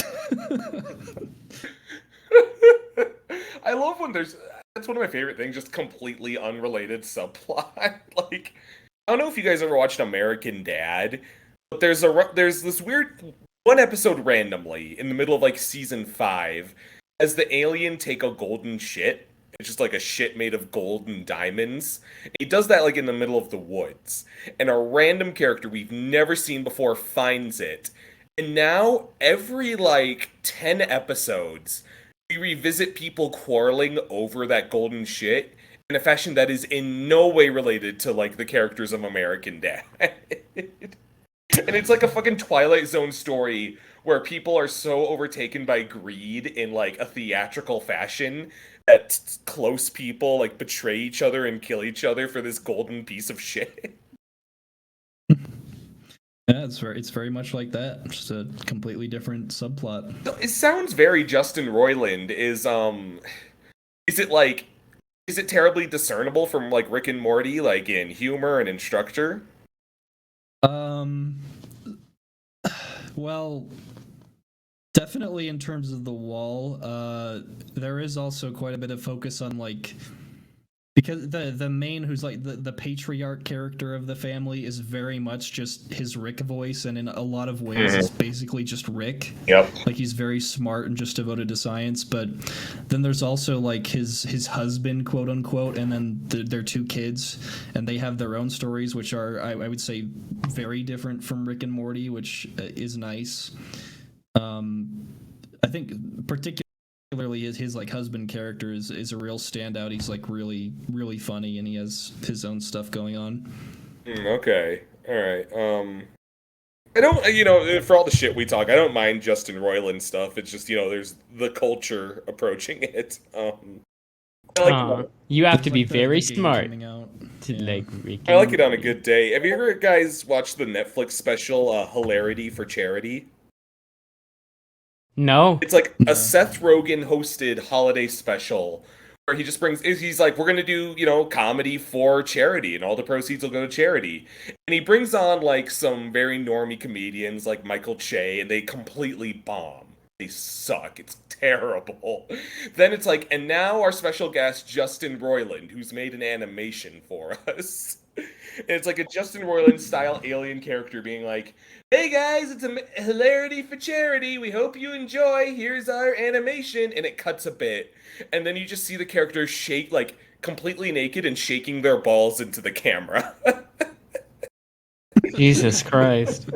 I love when that's one of my favorite things, just completely unrelated subplot. Like, I don't know if you guys ever watched American Dad, but there's this weird one episode randomly in the middle of like season 5 as the alien take a golden shit. It's just like a shit made of gold and diamonds. He does that like in the middle of the woods. And a random character we've never seen before finds it. And now every like 10 episodes, we revisit people quarreling over that golden shit in a fashion that is in no way related to like the characters of American Dad. And it's like a fucking Twilight Zone story where people are so overtaken by greed in like a theatrical fashion that close people like betray each other and kill each other for this golden piece of shit. Yeah, it's very much like that. Just a completely different subplot. It sounds very Justin Roiland. Is it terribly discernible from like Rick and Morty, like in humor and in structure? Well, definitely in terms of the wall, there is also quite a bit of focus on like, because the main, who's like the patriarch character of the family, is very much just his Rick voice, and in a lot of ways it's basically just Rick. Yep. Like he's very smart and just devoted to science, but then there's also like his husband, quote unquote, and then their 2 kids, and they have their own stories, which are I would say very different from Rick and Morty, which is nice. I think particularly his like husband character is a real standout. He's like really, really funny, and he has his own stuff going on. Okay. All right. I don't, for all the shit we talk, I don't mind Justin Roiland stuff. It's just, there's the culture approaching it. You have to be Like very the game smart coming out. to like Rick I like it on a and good day. Have you ever guys watched the Netflix special Hilarity for Charity? No. It's like No. a Seth Rogen hosted holiday special where he just he's like, we're going to do, comedy for charity, and all the proceeds will go to charity. And he brings on like some very normie comedians like Michael Che, and they completely bomb. they suck. It's terrible. Then it's like, and now our special guest, Justin Roiland, who's made an animation for us. And it's like a Justin Roiland style alien character being like, hey guys, it's a hilarity for charity. We hope you enjoy. Here's our animation. And it cuts a bit. And then you just see the character shake, like, completely naked and shaking their balls into the camera. Jesus Christ.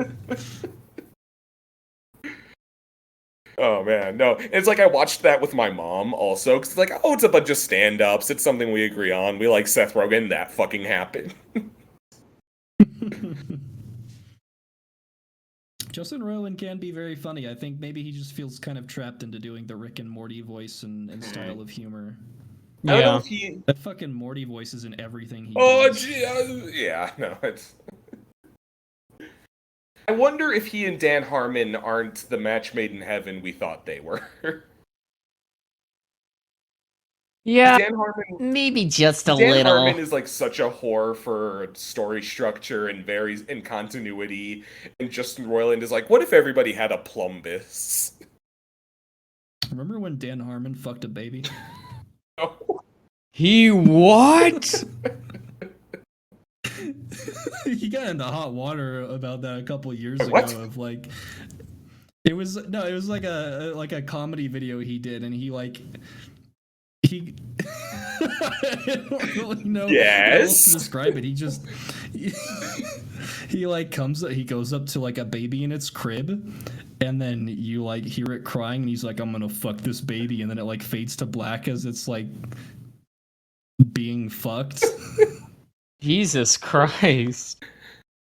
Oh man, no. It's like I watched that with my mom also, because it's like, oh, it's a bunch of stand-ups. It's something we agree on. We like Seth Rogen. That fucking happened. Justin Roiland can be very funny. I think maybe he just feels kind of trapped into doing the Rick and Morty voice and style of humor. I don't know Yeah. if he... That fucking Morty voice is in everything he Oh, does. yeah, no, it's... I wonder if he and Dan Harmon aren't the match made in heaven we thought they were. Yeah, Dan Harmon... maybe just a Dan little. Harmon is like such a whore for story structure and varies in continuity, and Justin Roiland is like, what if everybody had a plumbus? Remember when Dan Harmon fucked a baby? No. He what? He got into hot water about that a couple years ago. What? Of like, it was like a comedy video he did, and he I don't really know how else to describe it. He just he goes up to like a baby in its crib, and then you like hear it crying, and he's like, I'm gonna fuck this baby, and then it like fades to black as it's like being fucked. Jesus Christ.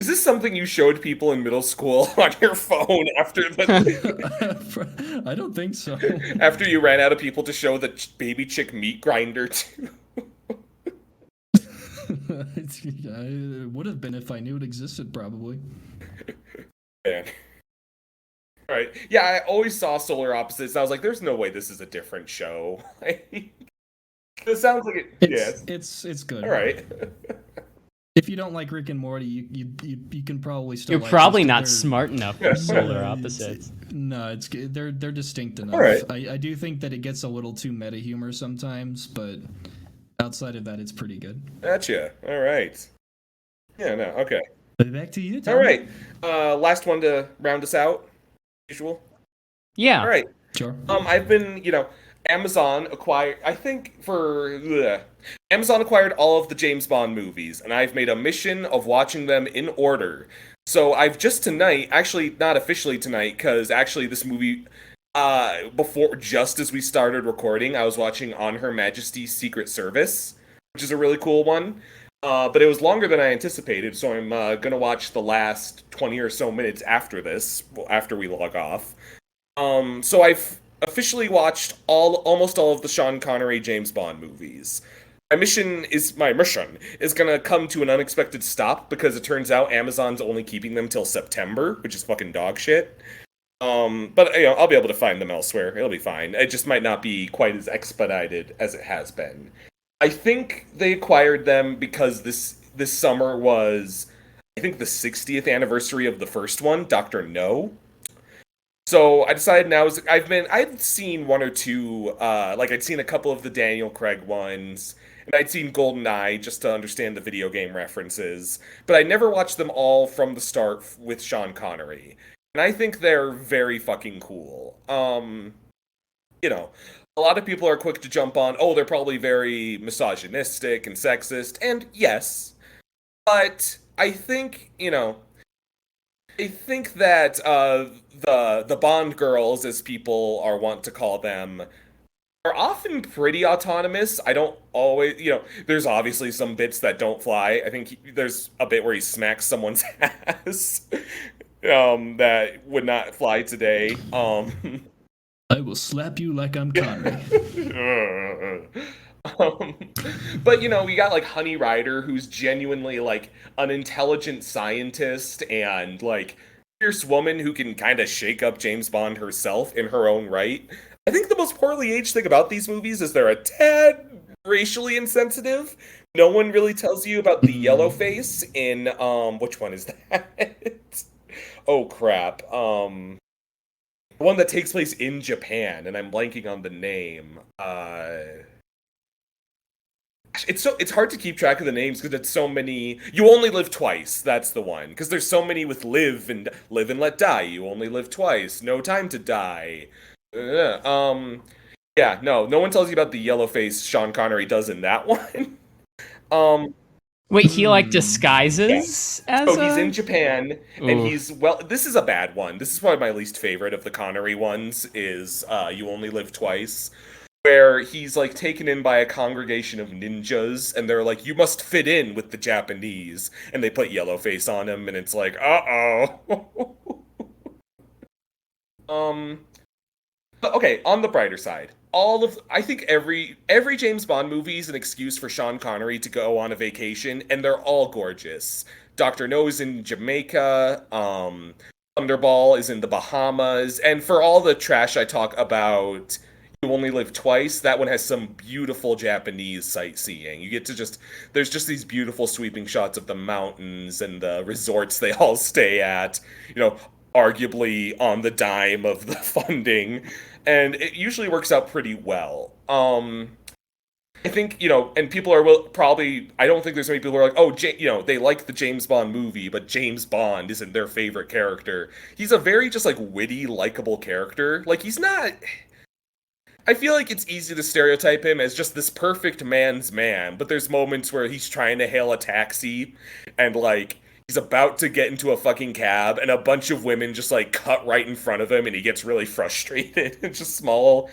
Is this something you showed people in middle school on your phone after the I don't think so. after you ran out of people to show the baby chick meat grinder to? It would have been if I knew it existed, probably. Man. All right. Yeah, I always saw Solar Opposites. I was like, there's no way this is a different show. It sounds like it. It's good. All right. If you don't like Rick and Morty, you can probably still. You're like probably this, not they're- smart enough for solar opposites. No, they're distinct enough. All right. I do think that it gets a little too meta humor sometimes, but outside of that, it's pretty good. Gotcha. All right. Yeah. No. Okay. Back to you, Tom. All right. Last one to round us out. Usual. Yeah. All right. Sure. I've been, Amazon acquired, Amazon acquired all of the James Bond movies, and I've made a mission of watching them in order. So I've just tonight, actually not officially tonight, because actually this movie, just as we started recording, I was watching On Her Majesty's Secret Service, which is a really cool one. But it was longer than I anticipated, so I'm gonna watch the last 20 or so minutes after this, after we log off. So I've officially watched almost all of the Sean Connery James Bond movies. My mission is gonna come to an unexpected stop because it turns out Amazon's only keeping them till September, which is fucking dog shit. But I'll be able to find them elsewhere. It'll be fine. It just might not be quite as expedited as it has been. I think they acquired them because this summer was, I think, the 60th anniversary of the first one, Dr. No. So I decided now, I'd seen one or two, I'd seen a couple of the Daniel Craig ones, and I'd seen GoldenEye just to understand the video game references, but I never watched them all from the start with Sean Connery. And I think they're very fucking cool. A lot of people are quick to jump on, oh, they're probably very misogynistic and sexist, and yes, but I think, I think that the Bond girls, as people are wont to call them, are often pretty autonomous. I don't always, there's obviously some bits that don't fly. I think there's a bit where he smacks someone's ass that would not fly today. I will slap you like I'm Connery. But we got like Honey Rider, who's genuinely like an intelligent scientist and like fierce woman who can kind of shake up James Bond herself in her own right. I think the most poorly aged thing about these movies is they're a tad racially insensitive. No one really tells you about the yellow face in which one is that? Oh crap. one that takes place in Japan, and I'm blanking on the name. It's hard to keep track of the names because it's so many. You only live twice. That's the one. Because there's so many with live and let die. You only live twice. No time to die. Yeah, no one tells you about the yellow face Sean Connery does in that one. Wait, he like Hmm. disguises as So he's in Japan, and Ooh. this is a bad one. This is probably my least favorite of the Connery ones, is You Only Live Twice, where he's like taken in by a congregation of ninjas, and they're like, you must fit in with the Japanese, and they put yellow face on him, and it's like, uh-oh. But okay, on the brighter side, I think every James Bond movie is an excuse for Sean Connery to go on a vacation, and they're all gorgeous. Doctor No is in Jamaica, Thunderball is in the Bahamas, and for all the trash I talk about You Only Live Twice, that one has some beautiful Japanese sightseeing. You get to there's just these beautiful sweeping shots of the mountains and the resorts they all stay at, arguably on the dime of the funding, and it usually works out pretty well. I think, and people probably, I don't think there's many people who are like, oh, they like the James Bond movie, but James Bond isn't their favorite character. He's a very just like witty, likable character. Like, he's not. I feel like it's easy to stereotype him as just this perfect man's man, but there's moments where he's trying to hail a taxi and like he's about to get into a fucking cab and a bunch of women just like cut right in front of him and he gets really frustrated. It's just small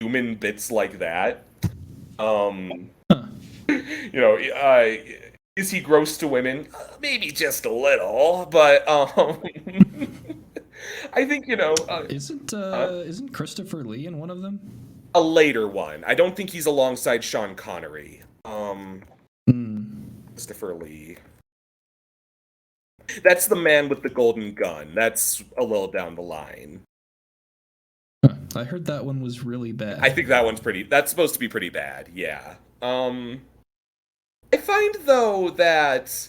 human bits like that. Is he gross to women? Maybe just a little, but I think isn't Christopher Lee in one of them? a later one. I don't think he's alongside Sean Connery. Christopher Lee. That's the man with the golden gun. That's a little down the line. I heard that one was really bad. I think that's supposed to be pretty bad, yeah. I find, though, that,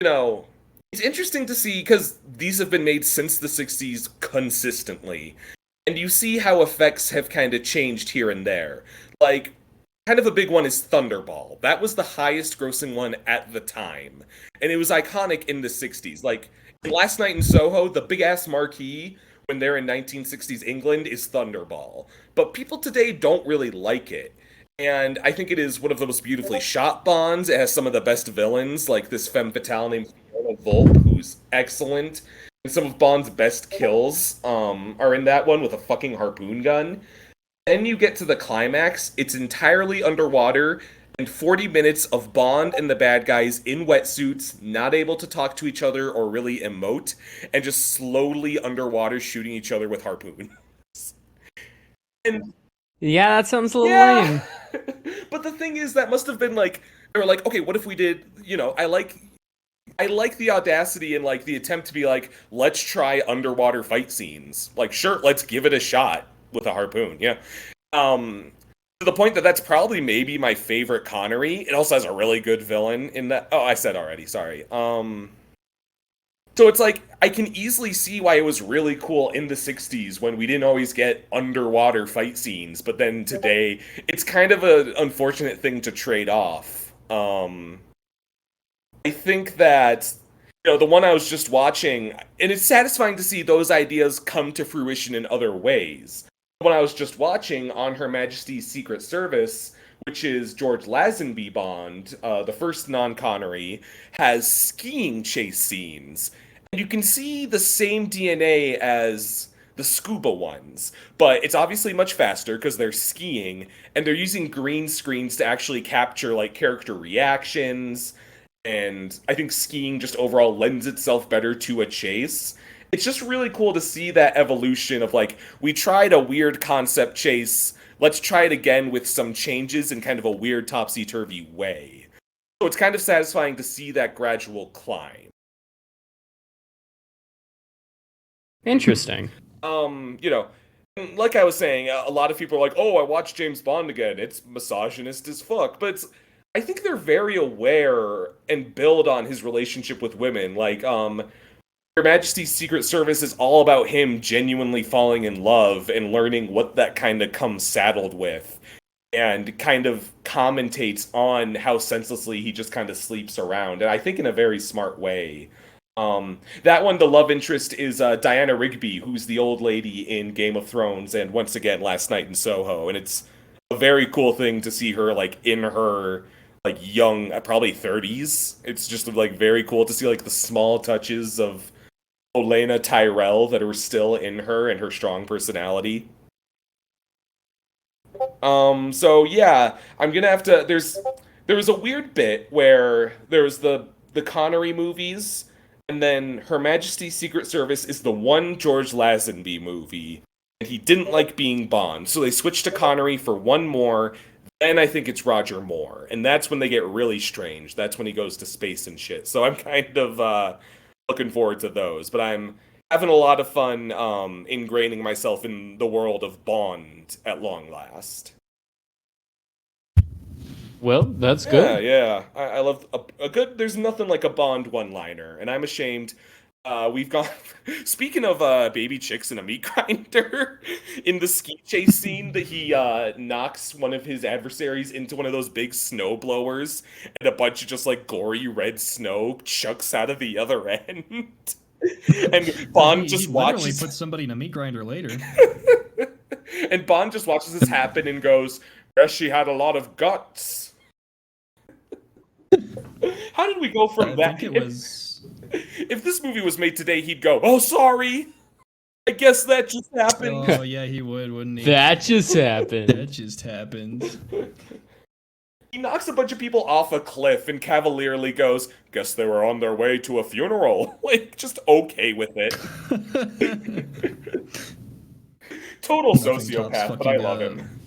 it's interesting to see, because these have been made since the 60s consistently, and you see how effects have kind of changed here and there. Like, kind of a big one is Thunderball. That was the highest grossing one at the time, and it was iconic in the 60s. Like, Last Night in Soho, the big-ass marquee when they're in 1960s England is Thunderball. But people today don't really like it. And I think it is one of the most beautifully shot Bonds. It has some of the best villains, like this femme fatale named Fiona Volpe, who's excellent. And some of Bond's best kills are in that one with a fucking harpoon gun. Then you get to the climax. It's entirely underwater, and 40 minutes of Bond and the bad guys in wetsuits, not able to talk to each other or really emote, and just slowly underwater shooting each other with harpoons. And yeah, that sounds a little lame. But the thing is, that must have been like, they were like, okay, what if we did, I like the audacity and like the attempt to be like, let's try underwater fight scenes. Like, sure, let's give it a shot with a harpoon. Yeah. To the point that that's probably maybe my favorite Connery. It also has a really good villain in that. Oh, I said already. Sorry. So it's like, I can easily see why it was really cool in the 60s when we didn't always get underwater fight scenes, but then today, it's kind of an unfortunate thing to trade off. I think that, the one I was just watching, and it's satisfying to see those ideas come to fruition in other ways. The one I was just watching, On Her Majesty's Secret Service, which is George Lazenby Bond, the first non-Connery, has skiing chase scenes. And you can see the same DNA as the scuba ones, but it's obviously much faster because they're skiing, and they're using green screens to actually capture, like, character reactions, and I think skiing just overall lends itself better to a chase. It's just really cool to see that evolution of, like, we tried a weird concept chase, let's try it again with some changes in kind of a weird topsy-turvy way. So it's kind of satisfying to see that gradual climb. Interesting. Like I was saying, a lot of people are like, oh, I watched James Bond again. It's misogynist as fuck. But I think they're very aware and build on his relationship with women. Like, Her Majesty's Secret Service is all about him genuinely falling in love and learning what that kind of comes saddled with, and kind of commentates on how senselessly he just kind of sleeps around, and I think in a very smart way. That one, the love interest is Diana Rigby, who's the old lady in Game of Thrones, and once again Last Night in Soho, and it's a very cool thing to see her like in her like young, probably 30s. It's just like very cool to see like the small touches of Olenna Tyrell that are still in her and her strong personality. So yeah, I'm gonna have to. There was a weird bit where there was the Connery movies, and then Her Majesty's Secret Service is the one George Lazenby movie, and he didn't like being Bond, so they switched to Connery for one more. Then I think it's Roger Moore, and that's when they get really strange. That's when he goes to space and shit. So I'm kind of looking forward to those, but I'm having a lot of fun ingraining myself in the world of Bond at long last. Well, that's good. Yeah. I love a good. There's nothing like a Bond one-liner, and I'm ashamed. We've gone. Speaking of baby chicks in a meat grinder, in the ski chase scene, that he knocks one of his adversaries into one of those big snow blowers, and a bunch of just like gory red snow chucks out of the other end. And Bond just watches. Literally put somebody in a meat grinder later. And Bond just watches this happen and goes, "Guess she had a lot of guts." How did we go from I that? think it was. If this movie was made today, he'd go, "Oh, sorry. I guess that just happened." Oh yeah, he would, wouldn't he? That just happened. That just happened. He knocks a bunch of people off a cliff and cavalierly goes, "Guess they were on their way to a funeral." Like, just okay with it. Total sociopath, but I love him.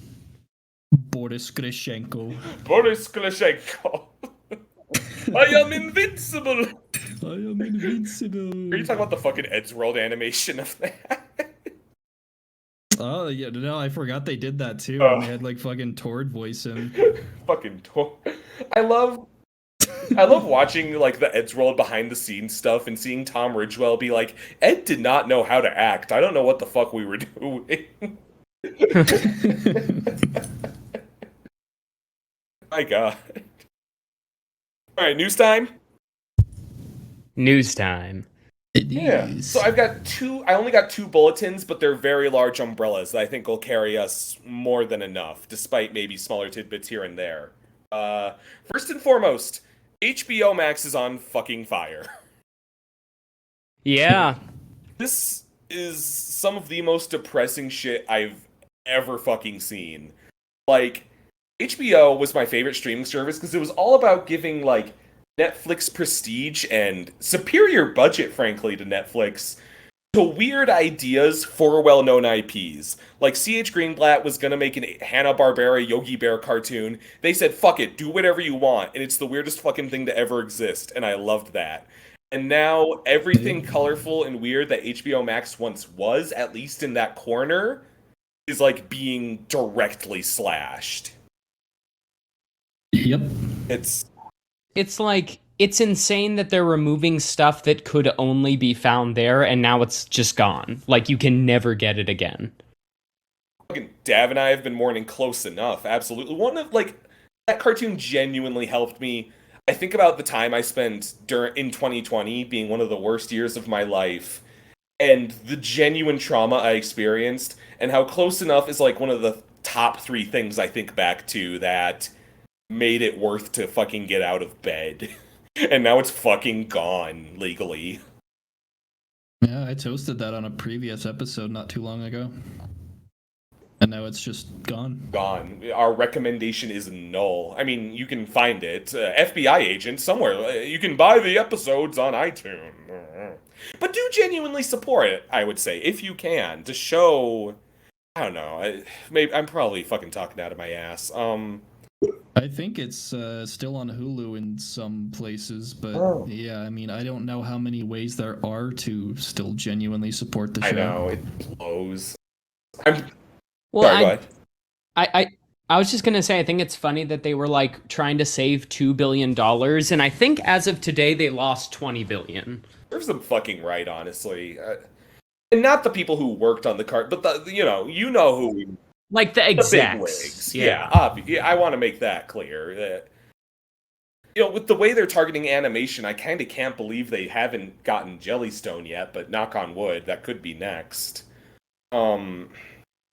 Boris Grishenko. Boris Kloshenko. I am invincible. I am invincible. Are you talking about the fucking Eddsworld animation of that? Oh yeah, no, I forgot they did that too. Oh. And they had like fucking Tord voice him. Fucking I love watching like the Eddsworld behind the scenes stuff and seeing Tom Ridgewell be like, "Ed did not know how to act. I don't know what the fuck we were doing." My God. All right, news time. News time. Yeah. So I only got two bulletins, but they're very large umbrellas that I think will carry us more than enough, despite maybe smaller tidbits here and there. First and foremost, HBO Max is on fucking fire. Yeah. This is some of the most depressing shit I've ever fucking seen. Like, HBO was my favorite streaming service because it was all about giving, like, Netflix prestige and superior budget, frankly, to Netflix, to weird ideas for well-known IPs. Like, C.H. Greenblatt was gonna make an Hanna-Barbera Yogi Bear cartoon. They said, fuck it, do whatever you want, and it's the weirdest fucking thing to ever exist, and I loved that. And now, everything colorful and weird that HBO Max once was, at least in that corner, is, like, being directly slashed. Yep. It's like, it's insane that they're removing stuff that could only be found there, and now it's just gone. Like, you can never get it again. Fucking Dav and I have been mourning Close Enough, absolutely. One of, like, that cartoon genuinely helped me. I think about the time I spent in 2020 being one of the worst years of my life, and the genuine trauma I experienced, and how Close Enough is, like, one of the top 3 things I think back to that made it worth to fucking get out of bed. And now it's fucking gone legally. Yeah, I toasted that on a previous episode not too long ago. And now it's just gone. Gone. Our recommendation is null. I mean, you can find it. FBI agent somewhere. You can buy the episodes on iTunes. But do genuinely support it, I would say, if you can, to show... I don't know. I'm probably fucking talking out of my ass. I think it's still on Hulu in some places, but yeah, I mean, I don't know how many ways there are to still genuinely support the show. I know, it blows. Well, Sorry, go ahead. I was just gonna say, I think it's funny that they were like trying to save $2 billion, and I think as of today they lost $20 billion. serves them fucking right, honestly. And not the people who worked on the cart, but you know who Like the the big execs. wigs. Yeah, I want to make that clear. You know, with the way they're targeting animation, I kind of can't believe they haven't gotten Jellystone yet. But knock on wood, that could be next. And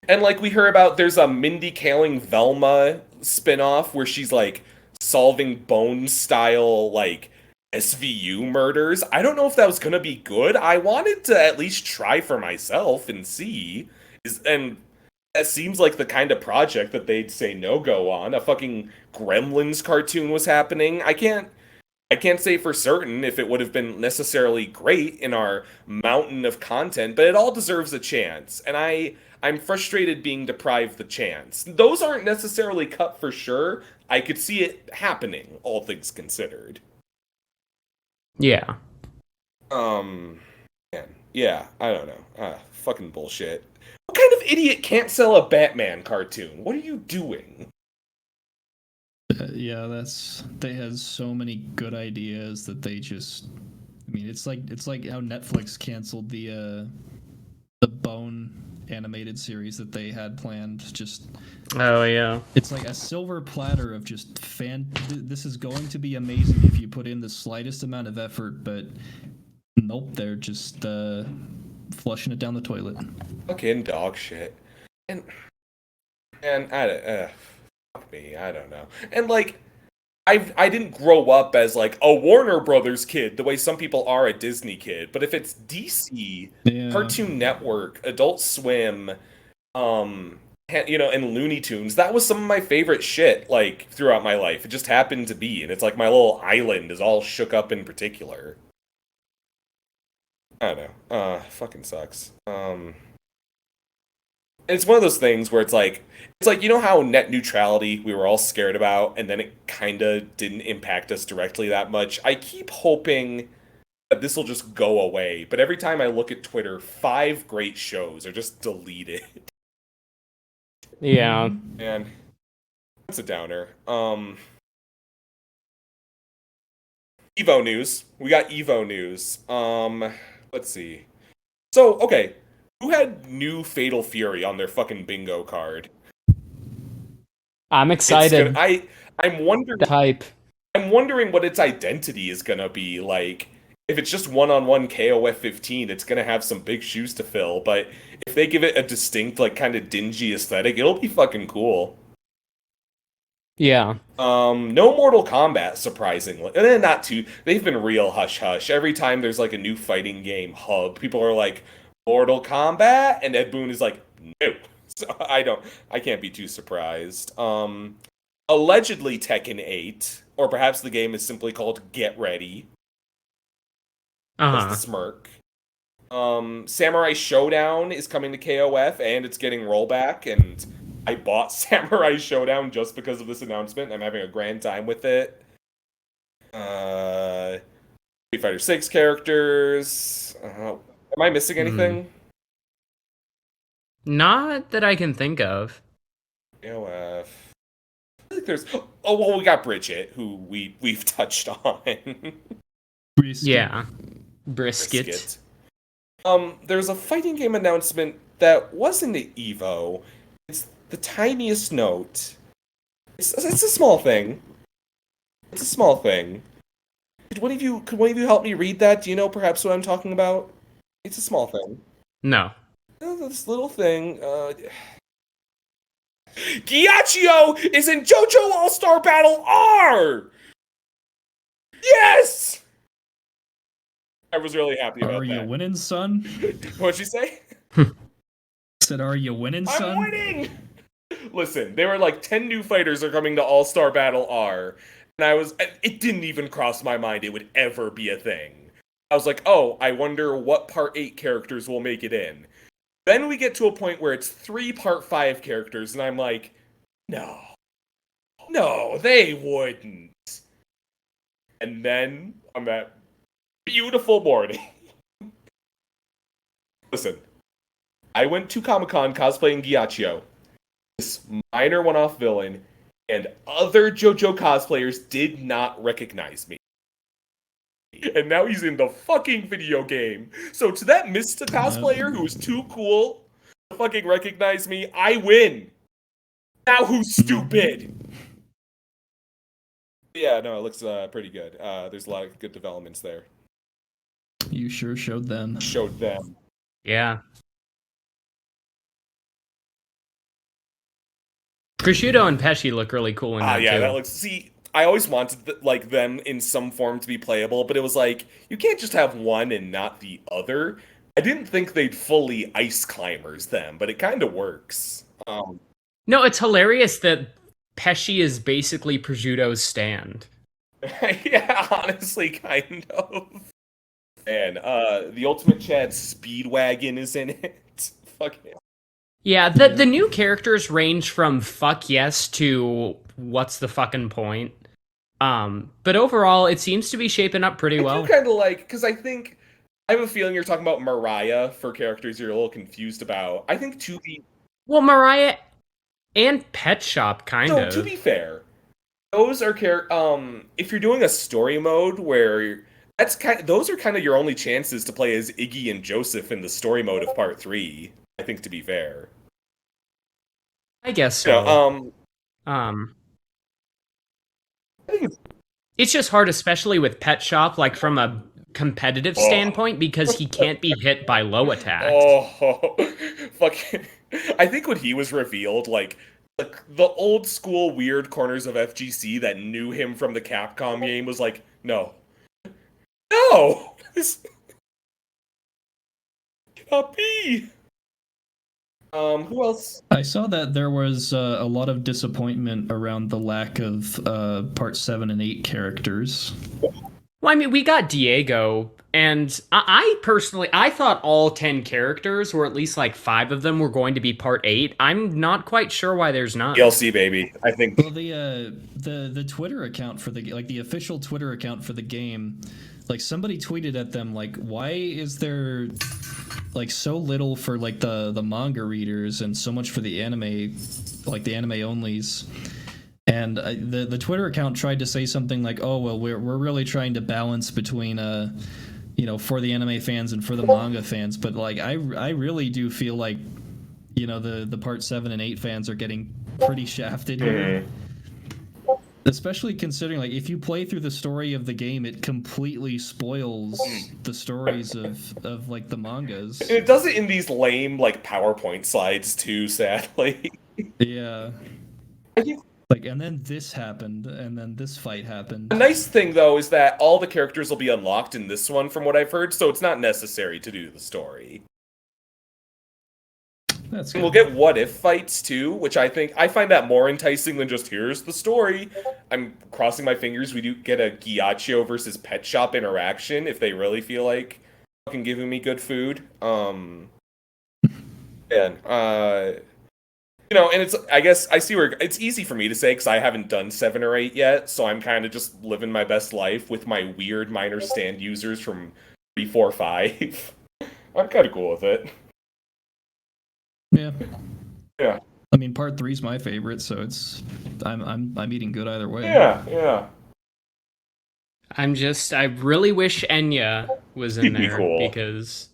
like we heard about, there's a Mindy Kaling Velma spinoff where she's like solving Bone style like SVU murders. I don't know if that was gonna be good. I wanted to at least try for myself and see. And that seems like the kind of project that they'd say no go on. A fucking Gremlins cartoon was happening. I can't say for certain if it would have been necessarily great in our mountain of content, but it all deserves a chance. And I'm frustrated being deprived the chance. Those aren't necessarily cut for sure. I could see it happening, all things considered. Yeah. Man, yeah, I don't know. Fucking bullshit. What kind of idiot can't sell a Batman cartoon? What are you doing? Yeah, they had so many good ideas that they just. I mean, it's like how Netflix canceled the Bone animated series that they had planned. Just Oh yeah. it's like a silver platter of just This is going to be amazing if you put in the slightest amount of effort, but nope, they're just flushing it down the toilet. Fucking dog shit. And fuck me, I don't know. And like, I didn't grow up as like a Warner Brothers kid the way some people are a Disney kid. But if it's DC, Cartoon Network, Adult Swim, you know, and Looney Tunes, that was some of my favorite shit like throughout my life. It just happened to be, and it's like my little island is all shook up in particular. I don't know. Fucking sucks. It's one of those things where it's like you know how net neutrality we were all scared about, and then it kind of didn't impact us directly that much. I keep hoping that this will just go away, but every time I look at Twitter, 5 great shows are just deleted. Yeah. And that's a downer. Evo news. We got Evo news. Let's see. So, okay, who had new Fatal Fury on their fucking bingo card? I'm excited. I'm wondering. The hype. I'm wondering what its identity is gonna be. Like, if it's just one-on-one KOF 15, it's gonna have some big shoes to fill. But if they give it a distinct, like, kind of dingy aesthetic, it'll be fucking cool. Yeah. No Mortal Kombat, surprisingly. Not too. They've been real hush-hush. Every time there's, like, a new fighting game hub, people are like, Mortal Kombat? And Ed Boon is like, no. So I can't be too surprised. Allegedly Tekken 8, or perhaps the game is simply called Get Ready. That's the smirk. Samurai Showdown is coming to KOF, and it's getting rollback, and I bought Samurai Showdown just because of this announcement. I'm having a grand time with it. Street Fighter 6 characters. Am I missing anything? Not that I can think of. KOF. I think there's. Oh well, we got Bridget, who we've touched on. Brisket. Yeah. Brisket. There's a fighting game announcement that wasn't at Evo. It's the tiniest note. It's a small thing. It's a small thing. Could one of you help me read that? Do you know perhaps what I'm talking about? It's a small thing. No. This little thing. Ghiaccio is in JoJo All-Star Battle R! Yes! I was really happy about that. Are you winning, son? What'd you say? Said, are you winning, son? I'm winning! Listen, there were like 10 new fighters are coming to All-Star Battle R, and it didn't even cross my mind it would ever be a thing. I was like, oh, I wonder what Part 8 characters will make it in. Then we get to a point where it's 3 Part 5 characters, and I'm like, no, they wouldn't. And then, on that beautiful morning, listen, I went to Comic-Con cosplaying Ghiaccio, this minor one-off villain, and other JoJo cosplayers did not recognize me. and now he's in the fucking video game. So to that Mista cosplayer who was too cool to fucking recognize me, I win. Now who's stupid? Yeah, no, it looks pretty good. There's a lot of good developments there. You sure showed them. Showed them. Yeah. Prosciutto and Pesci look really cool in that Yeah, too. that looks. See, I always wanted them in some form to be playable, but it was like you can't just have one and not the other. I didn't think they'd fully ice climbers them, but it kind of works. No, it's hilarious that Pesci is basically Prosciutto's stand. Yeah, honestly, kind of. And the Ultimate Chad Speedwagon is in it. Fuck yeah. Yeah, the new characters range from fuck yes to what's the fucking point. But overall, it seems to be shaping up pretty well. I do kind of like, because I have a feeling you're talking about Mariah for characters you're a little confused about. I think to be Well, Mariah and Pet Shop kind of. To be fair, those are if you're doing a story mode where those are kind of your only chances to play as Iggy and Joseph in the story mode of Part 3. I think, to be fair. I guess so. I think it's just hard, especially with Pet Shop, like from a competitive standpoint, because he can't be hit by low attacks. Oh, fucking! I think when he was revealed, like the old school weird corners of FGC that knew him from the Capcom game was like, no, this cannot be. Who else? I saw that there was a lot of disappointment around the lack of Part 7 and 8 characters. Well, I mean, we got Diego, and I personally, I thought all 10 characters, or at least like 5 of them, were going to be Part 8. I'm not quite sure why there's not. DLC, baby. I think. Well, the Twitter account for the official Twitter account for the game, like somebody tweeted at them like, why is there like so little for like the manga readers and so much for the anime, like the anime onlys? And the Twitter account tried to say something like, oh well, we're really trying to balance between for the anime fans and for the manga fans, but like I really do feel like the Part 7 and 8 fans are getting pretty shafted here. Especially considering, like, if you play through the story of the game, it completely spoils the stories of like, the mangas. It does it in these lame, like, PowerPoint slides, too, sadly. Yeah. Like, and then this happened, and then this fight happened. The nice thing, though, is that all the characters will be unlocked in this one, from what I've heard, so it's not necessary to do the story. That's good. We'll get what-if fights, too, which I find that more enticing than just, here's the story. I'm crossing my fingers we do get a Ghiaccio versus Pet Shop interaction, if they really feel like fucking giving me good food. And it's, I guess, I see where, it's easy for me to say, because I haven't done 7 or 8 yet, so I'm kind of just living my best life with my weird minor stand users from 3, 4, 5. I'm kind of cool with it. Yeah. I mean, Part 3 is my favorite, so I'm eating good either way. Yeah. I really wish Enya was in there cool. because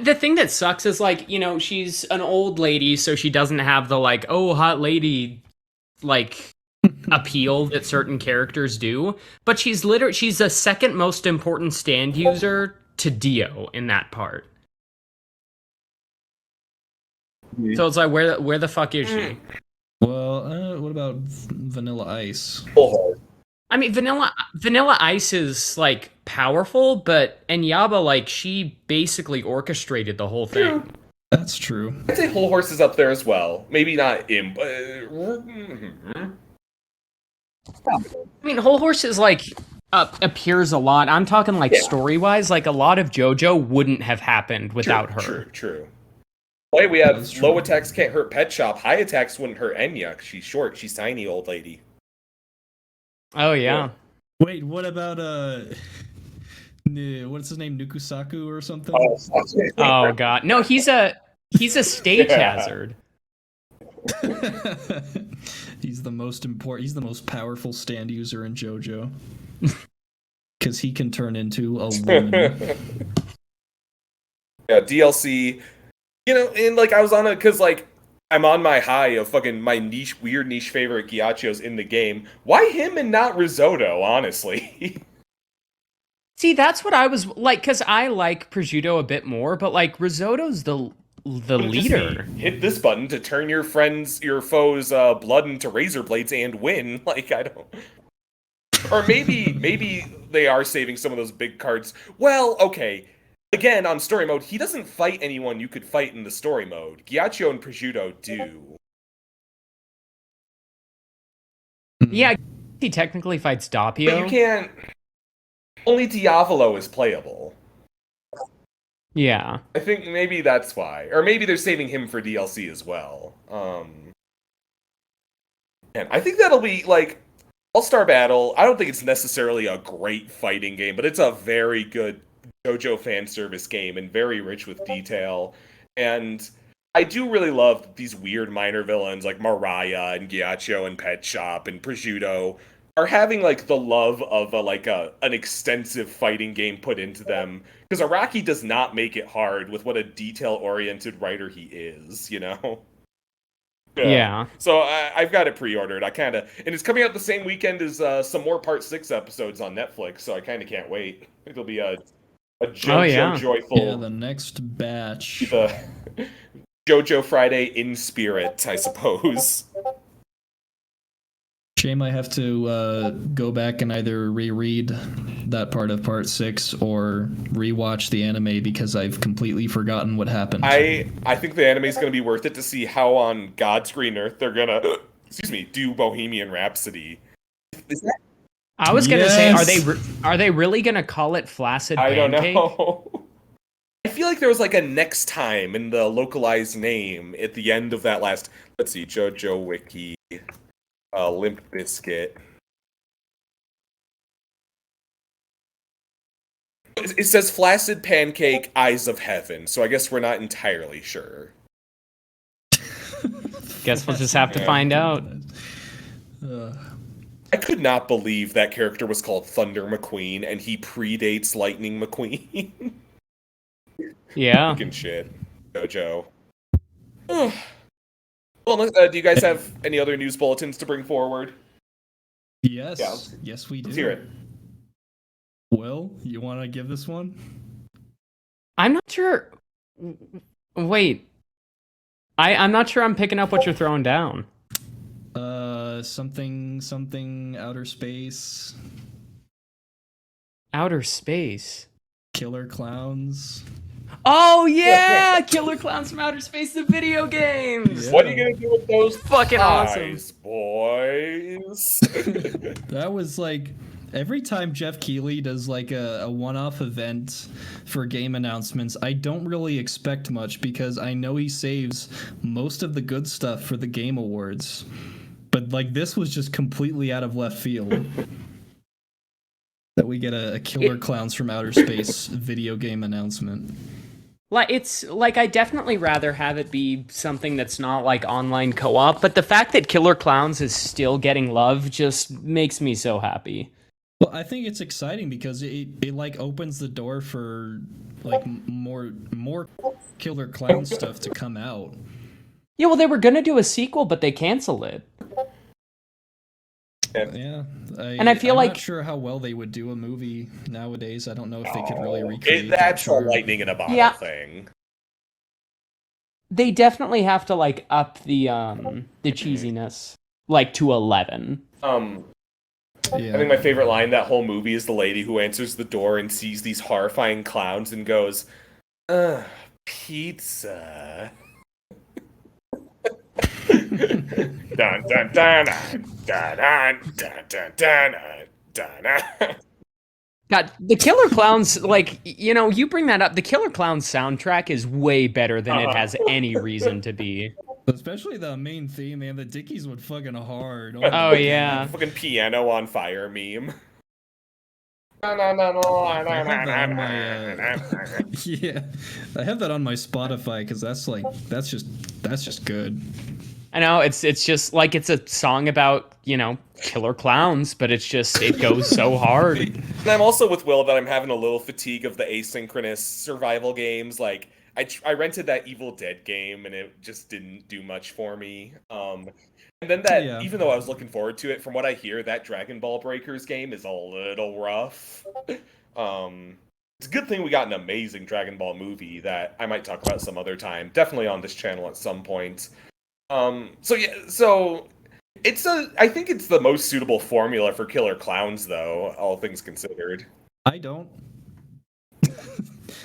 the thing that sucks is like, she's an old lady, so she doesn't have the like, oh, hot lady like appeal that certain characters do, but she's the second most important stand user to Dio in that part. So it's like, where the fuck is she? Well, what about Vanilla Ice? I mean, Vanilla Ice is like powerful, but Enyaba, like, she basically orchestrated the whole thing. Yeah. That's true. I'd say Whole Horse is up there as well. Maybe not Imp. I mean, Whole Horse is like appears a lot. I'm talking like story wise, like a lot of Jojo wouldn't have happened without her. True. Wait, we have low attacks can't hurt Pet Shop. High attacks wouldn't hurt Enya. She's short. She's tiny, old lady. Oh yeah. Wait, what about what's his name, Nukusaku or something? Oh god, no, he's a stage hazard. He's the most powerful stand user in JoJo. because he can turn into a woman. Yeah, DLC. And like I was on it because like I'm on my high of fucking my weird niche favorite Ghiaccios in the game. Why him and not Risotto, honestly? See, that's what I was like, because I like prosciutto a bit more, but like risotto's the leader. Hit this button to turn your foes' blood into razor blades and win. Like I don't. Or maybe they are saving some of those big cards. Well, okay. Again, on story mode, he doesn't fight anyone you could fight in the story mode. Ghiaccio and prosciutto do. Yeah, he technically fights Doppio. But you can't. Only Diavolo is playable. Yeah. I think maybe that's why. Or maybe they're saving him for DLC as well. And I think that'll be, like, All-Star Battle. I don't think it's necessarily a great fighting game, but it's a very good Jojo fan service game and very rich with detail. And I do really love these weird minor villains like Mariah and Ghiaccio and Pet Shop and Prosciutto are having like the love of an extensive fighting game put into them, because Araki does not make it hard with what a detail-oriented writer he is, Yeah. So I've got it pre-ordered. And it's coming out the same weekend as some more Part 6 episodes on Netflix, so I kind of can't wait. It'll be a JoJo joyful. Yeah, the next batch. The JoJo Friday in spirit, I suppose. Shame I have to go back and either reread that part of Part 6 or rewatch the anime because I've completely forgotten what happened. I think the anime is going to be worth it to see how on God's green earth they're going to, do Bohemian Rhapsody. Is that? I was going to say, are they really going to call it Flaccid Pancake? I don't know. I feel like there was like a next time in the localized name at the end of that last, let's see, JoJo Wiki. Limp Biscuit. It says Flaccid Pancake, Eyes of Heaven, so I guess we're not entirely sure. Guess we'll just have to find out. I could not believe that character was called Thunder McQueen, and he predates Lightning McQueen. Yeah. Fucking shit. JoJo. Well, do you guys have any other news bulletins to bring forward? Yes. Yeah. Yes, we do. Let's hear it. Will, you want to give this one? I'm not sure. Wait. I'm not sure I'm picking up what you're throwing down. Something outer space. Outer space? Killer Klowns. Oh yeah! Killer Klowns from Outer Space, the video games! Yeah. What are you gonna do with those Fucking eyes, awesome. boys? That was like every time Jeff Keighley does like a one-off event for game announcements, I don't really expect much because I know he saves most of the good stuff for the Game Awards. But like this was just completely out of left field. That we get a Killer Klowns from Outer Space video game announcement. Like it's like I definitely rather have it be something that's not like online co-op, but the fact that Killer Klowns is still getting love just makes me so happy. Well, I think it's exciting because it like opens the door for like more Killer Clown stuff to come out. Yeah, well, they were gonna do a sequel, but they canceled it. Yeah, I feel I'm like not sure how well they would do a movie nowadays. I don't know if they could really recreate that's that a lightning in a bottle thing. They definitely have to like up the cheesiness like to 11. Yeah. I think my favorite line in that whole movie is the lady who answers the door and sees these horrifying clowns and goes, pizza. Dun, dun, dun, dun, dun, dun, dun, dun, dun, dun. God, the Killer Clowns, like, you bring that up, the Killer Clowns soundtrack is way better than it has any reason to be. Especially the main theme, man. The Dickies went fucking hard. Oh, yeah. Fucking piano on fire meme. Yeah, I have that on my Spotify because that's just good. I know, it's just it's a song about, killer clowns, but it goes so hard. And I'm also with Will that I'm having a little fatigue of the asynchronous survival games. Like, I rented that Evil Dead game, and it just didn't do much for me. And then that, Yeah. even though I was looking forward to it, from what I hear, that Dragon Ball Breakers game is a little rough. It's a good thing we got an amazing Dragon Ball movie that I might talk about some other time. Definitely on this channel at some point. So yeah, so I think it's the most suitable formula for Killer Klowns, though, all things considered. I don't.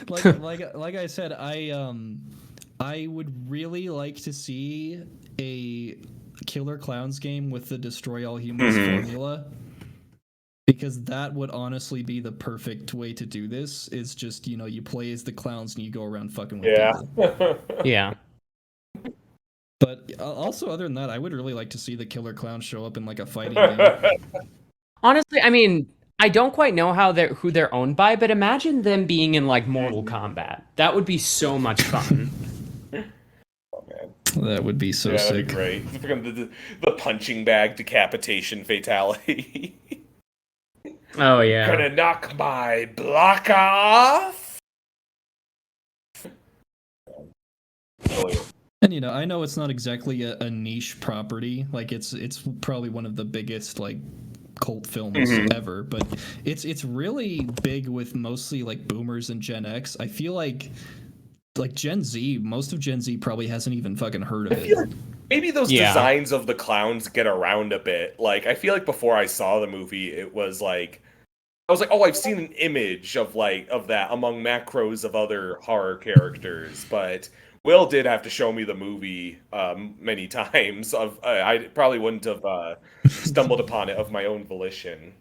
like I said, I would really like to see a Killer Klowns game with the Destroy All Humans formula. Because that would honestly be the perfect way to do this. Is just, you play as the clowns and you go around fucking with people. Yeah. But also, other than that, I would really like to see the Killer Clowns show up in like a fighting game. Honestly, I mean, I don't quite know who they're owned by, but imagine them being in like Mortal Kombat. That would be so much fun. Oh man, That would be so sick. that'd be great. The punching bag decapitation fatality. Oh yeah. Gonna knock my block off. And I know it's not exactly a niche property. Like it's probably one of the biggest like cult films ever, but it's really big with mostly like boomers and Gen X. I feel like Gen Z, most of Gen Z probably hasn't even fucking heard of it. Like maybe those designs of the clowns get around a bit. Like I feel like before I saw the movie, it was like I was like, oh, I've seen an image of that among macros of other horror characters, but Will did have to show me the movie many times. I probably wouldn't have stumbled upon it of my own volition.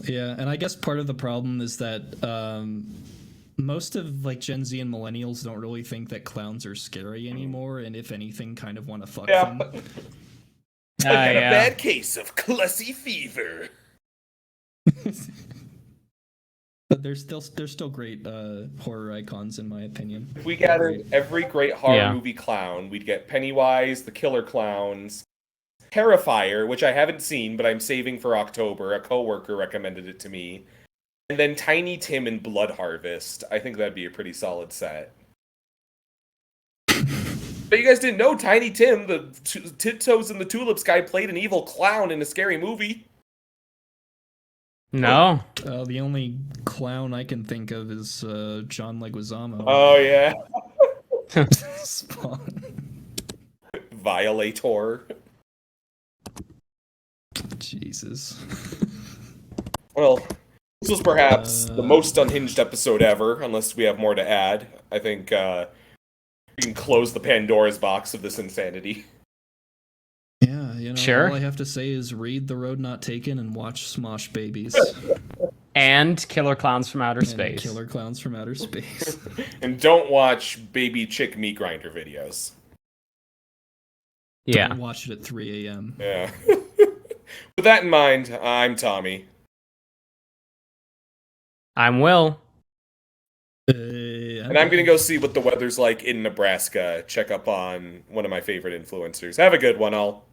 Yeah, and I guess part of the problem is that most of like Gen Z and millennials don't really think that clowns are scary anymore, and if anything, kind of want to fuck them. I got a bad case of Clussy fever. But they're still great horror icons in my opinion. If we gathered every great horror movie clown, we'd get Pennywise, the Killer Klowns, Terrifier, which I haven't seen, but I'm saving for October. A coworker recommended it to me. And then Tiny Tim and Blood Harvest. I think that'd be a pretty solid set. But you guys didn't know Tiny Tim, the Tiptoes and the Tulips guy, played an evil clown in a scary movie. No. The only clown I can think of is John Leguizamo. Oh, yeah. Spawn. Violator. Jesus. Well, this was perhaps the most unhinged episode ever, unless we have more to add. I think we can close the Pandora's box of this insanity. Yeah, sure. All I have to say is read The Road Not Taken and watch Smosh Babies. And Killer Clowns from Outer Space. Killer Clowns from Outer Space. And don't watch baby chick meat grinder videos. Yeah. Don't watch it at 3 a.m. Yeah. With that in mind, I'm Tommy. I'm Will. And I'm going to go see what the weather's like in Nebraska. Check up on one of my favorite influencers. Have a good one, all.